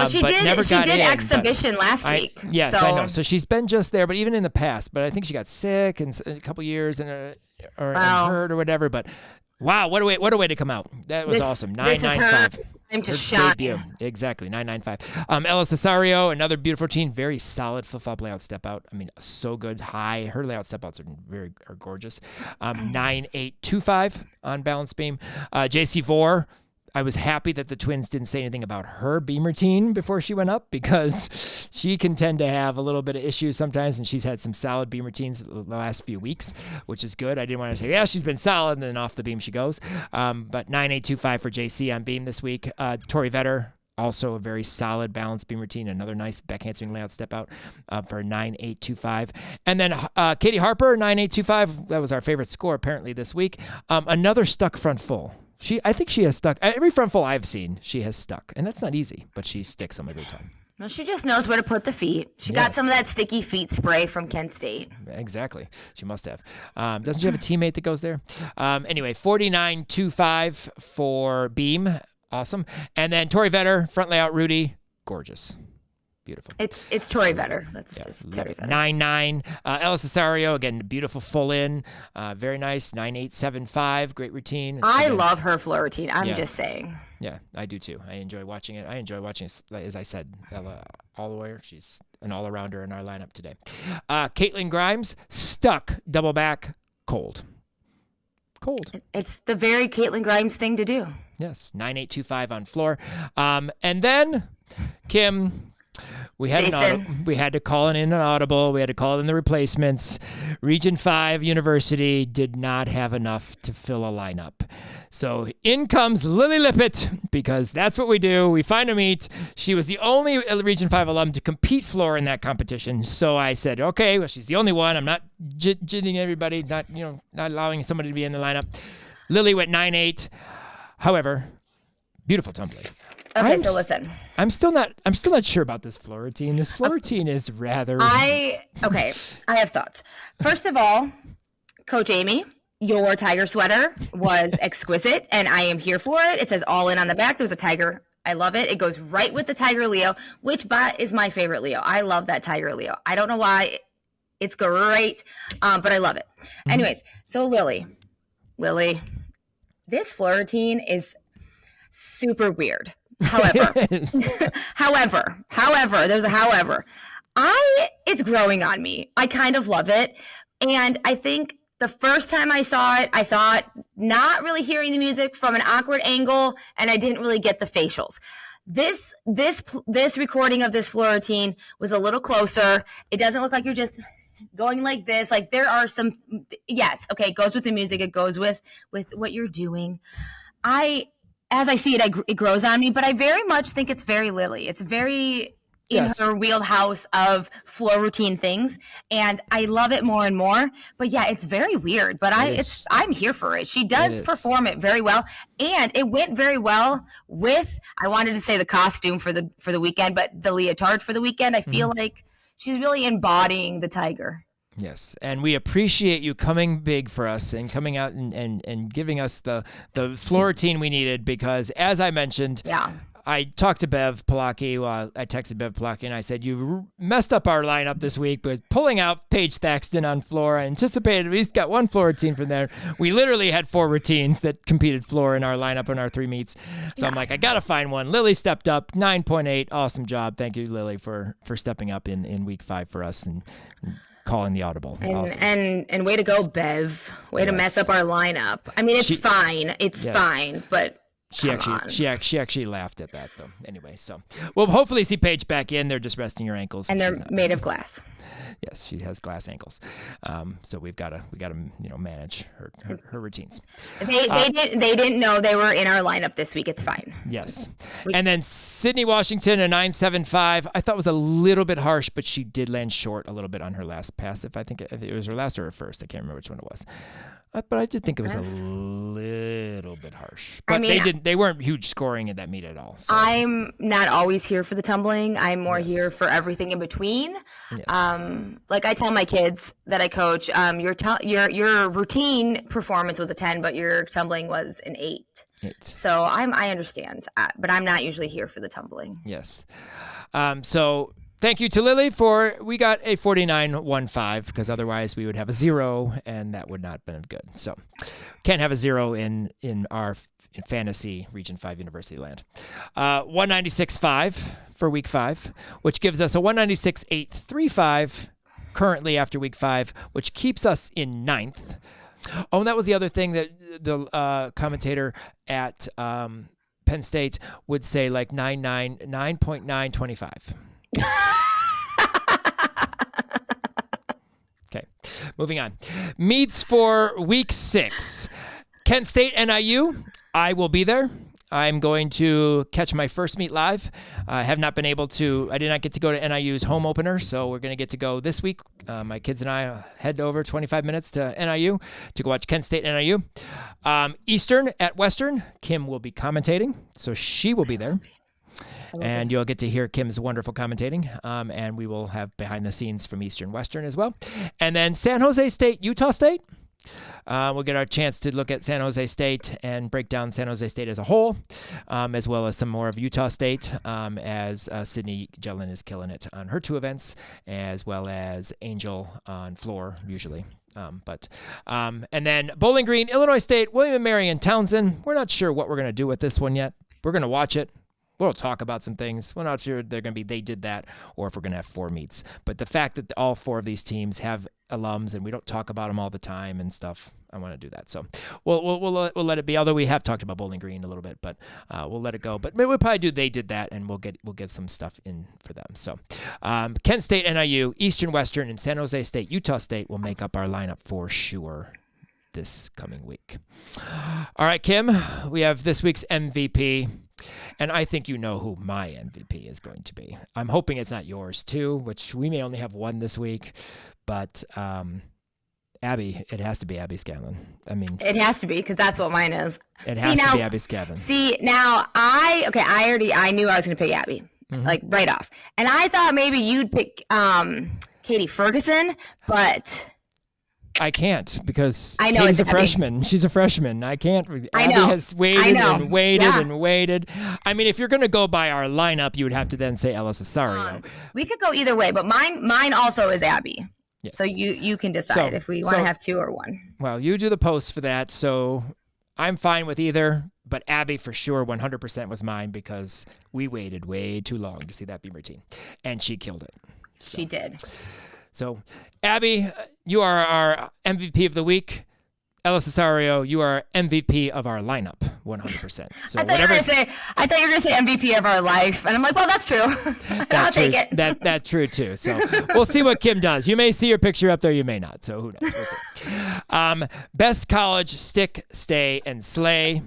She did exhibition last week. Yes, I know. So she's been just there, but even in the past. But I think she got sick in a couple years and hurt or whatever. But wow, what a way to come out! That was awesome. 995. Time to shine. Debut. Exactly, 995. Ella Cesario, another beautiful routine, very solid flip-flop layout step out. I mean, so good, high. Her layout step outs are gorgeous. 9825 on balance beam. Jacey Vore. I was happy that the twins didn't say anything about her beam routine before she went up, because she can tend to have a little bit of issues sometimes, and she's had some solid beam routines the last few weeks, which is good. I didn't want to say, she's been solid, and then off the beam she goes. But 9825 for JC on beam this week. Tori Vetter, also a very solid balanced beam routine, another nice backhand swing layout step out for 9825. And then Katie Harper, 9825. That was our favorite score apparently this week. Another stuck front full. I think she has stuck. Every front full I've seen, she has stuck. And that's not easy, but she sticks them every time. Well, she just knows where to put the feet. She got some of that sticky feet spray from Kent State. Exactly. She must have. Doesn't she have a teammate that goes there? Anyway, 49.25 for beam. Awesome. And then Tori Vetter, front layout, Rudy. Gorgeous. Beautiful. It's Tori Vetter. That's just Tori Vetter. 9-9. Ella Cesario, again, beautiful full in. Very nice. 9-8-7-5. Great routine. I love her floor routine. I'm just saying. Yeah, I do too. I enjoy watching it. As I said, Ella Allaware. She's an all-arounder in our lineup today. Caitlin Grimes, stuck, double back, cold. It's the very Caitlin Grimes thing to do. Yes, 9-8-2-5 on floor. And then, Kim... We had to call in an audible. We had to call in the replacements. Region 5 University did not have enough to fill a lineup. So in comes Lily Lippett, because that's what we do. We find a meet. She was the only Region 5 alum to compete floor in that competition. So I said, okay, well, she's the only one. I'm not jidding everybody, not allowing somebody to be in the lineup. Lily went 9-8. However, beautiful tumbling. Okay, so listen. I'm still not sure about this floor routine. This floor routine is rather... I have thoughts. First of all, Coach Amy, your tiger sweater was exquisite, and I am here for it. It says all in on the back. There's a tiger. I love it. It goes right with the tiger Leo, which is my favorite Leo. I love that tiger Leo. I don't know why. It's great, but I love it. Mm-hmm. Anyways, so Lily, this floor routine is super weird. However, there's a however. It's growing on me. I kind of love it. And I think the first time I saw it not really hearing the music from an awkward angle, and I didn't really get the facials. This recording of this floor routine was a little closer. It doesn't look like you're just going like this. Like there are some, yes, okay, it goes with the music. It goes with what you're doing. As I see it, it grows on me, but I very much think it's very Lily. It's very in her wheelhouse of floor routine things, and I love it more and more. But yeah, it's very weird, but I'm here for it. She does perform it very well, and it went very well with, I wanted to say the costume for the weekend, but the leotard for the weekend. I feel like she's really embodying the tiger. Yes, and we appreciate you coming big for us and coming out and giving us the floor routine we needed, because as I mentioned, I talked to Bev Palaki. I texted Bev Palaki and I said, you messed up our lineup this week by pulling out Paige Thaxton on floor. I anticipated at least got one floor routine from there. We literally had 4 routines that competed floor in our lineup in our 3 meets. So I'm like, I got to find one. Lily stepped up, 9.8. Awesome job. Thank you, Lily, for stepping up in week 5 for us and calling the audible. Awesome. And way to go, Bev. Way to mess up our lineup. I mean, it's fine. It's fine, but she actually laughed at that though. Anyway, so we'll hopefully see Paige back in. They're just resting her ankles, and they're made of glass. Yes, she has glass ankles. So we gotta manage her routines. They didn't know they were in our lineup this week. It's fine. Yes. And then Sydney Washington, a 9.75. I thought was a little bit harsh, but she did land short a little bit on her last pass. If it was her last or her first, I can't remember which one it was. But I just think it was a little bit harsh. But they weren't huge scoring in that meet at all. So. I'm not always here for the tumbling. I'm more here for everything in between. Yes. Like I tell my kids that I coach, your routine performance was a 10, but your tumbling was an 8. So I understand, but I'm not usually here for the tumbling. Yes. So thank you to Lily we got a 49.15, because otherwise we would have a 0 and that would not have been good. So can't have a 0 in our fantasy Region 5 University land. 196.5 for week 5, which gives us a 196.835 currently after week 5, which keeps us in 9th. Oh, and that was the other thing that the commentator at Penn State would say, like 9.925. Okay, moving on. Meets for week 6. Kent State, NIU. I will be there. I'm going to catch my first meet live. I did not get to go to NIU's home opener, so we're going to get to go this week. My kids and I head over 25 minutes to NIU to go watch Kent State NIU. Eastern at Western. Kim will be commentating, so she will be there. And you'll get to hear Kim's wonderful commentating. And we will have behind the scenes from Eastern Western as well. And then San Jose State, Utah State. We'll get our chance to look at San Jose State and break down San Jose State as a whole, as well as some more of Utah State, as Sydney Jellin is killing it on her 2 events, as well as Angel on floor, usually. And then Bowling Green, Illinois State, William & Mary, and Townsend. We're not sure what we're going to do with this one yet. We're going to watch it. We'll talk about some things. We're not sure they're going to be they did that or if we're going to have 4 meets. But the fact that all 4 of these teams have alums and we don't talk about them all the time and stuff, I want to do that. So we'll let it be. Although we have talked about Bowling Green a little bit, but we'll let it go. But we'll probably do they did that, and we'll get some stuff in for them. So Kent State, NIU, Eastern, Western, and San Jose State, Utah State will make up our lineup for sure this coming week. All right, Kim, we have this week's MVP. And I think you know who my MVP is going to be. I'm hoping it's not yours too, which we may only have one this week. But Abby, it has to be Abby Scanlon. I mean, it has to be because that's what mine is. It has to be Abby Scanlon. See, now I knew I was going to pick Abby, like right off. And I thought maybe you'd pick Katie Ferguson, but I can't because Katie's a freshman. She's a freshman. I can't. Abby has waited and waited and waited. I mean, if you're going to go by our lineup, you would have to then say Ellie Ceasario. We could go either way, but mine also is Abby. Yes. So you can decide if we want to have 2 or 1. Well, you do the post for that, so I'm fine with either. But Abby for sure 100% was mine because we waited way too long to see that beam routine, and she killed it. So. She did. So, Abby, you are our MVP of the week. Ellie Ceasario, you are MVP of our lineup, 100%. So I thought you were going to say MVP of our life, and I'm like, well, that's true. I'll take it. That's true too. So we'll see what Kim does. You may see your picture up there, you may not. So who knows? We'll see. Best college stick, stay, and slay.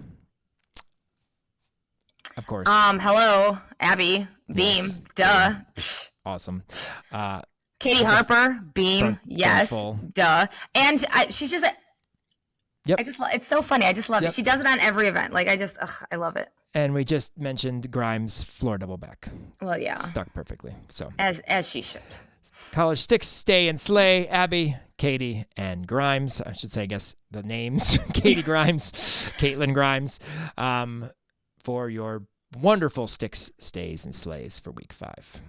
Of course. Hello, Abby, Beam, yes. Duh. Awesome. Katie Harper, Beam, yes, duh. And she's just, yep. It's so funny. I just love it. She does it on every event. Like, I love it. And we just mentioned Grimes floor double back. Well, yeah. Stuck perfectly. So as she should. College sticks, stay, and slay. Abby, Katie, and Grimes. I should say, I guess, the names. Katie Grimes, Caitlin Grimes, for your wonderful sticks, stays, and slays for week 5.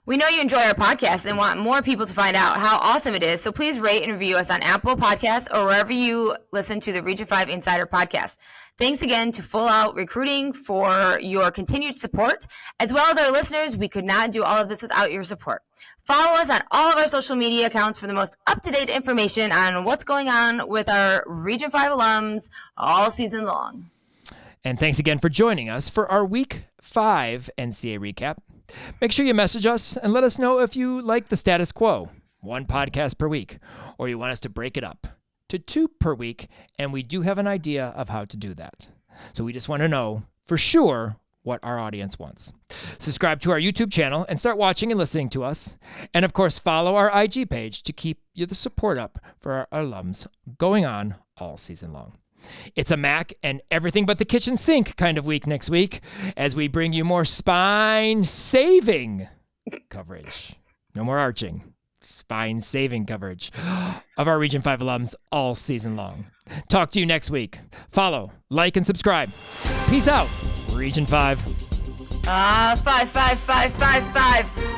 We know you enjoy our podcast and want more people to find out how awesome it is, so please rate and review us on Apple Podcasts or wherever you listen to the Region 5 Insider podcast. Thanks again to Full Out Recruiting for your continued support, as well as our listeners. We could not do all of this without your support. Follow us on all of our social media accounts for the most up-to-date information on what's going on with our Region 5 alums all season long. And thanks again for joining us for our Week 5 NCAA recap. Make sure you message us and let us know if you like the status quo, 1 podcast per week, or you want us to break it up to 2 per week, and we do have an idea of how to do that. So we just want to know for sure what our audience wants. Subscribe to our YouTube channel and start watching and listening to us. And of course, follow our IG page to keep you the support up for our alums going on all season long. It's a Mac and everything but the kitchen sink kind of week next week as we bring you more spine-saving coverage. No more arching. Spine-saving coverage of our Region 5 alums all season long. Talk to you next week. Follow, like, and subscribe. Peace out, Region 5. 5, 5, 5, 5, 5.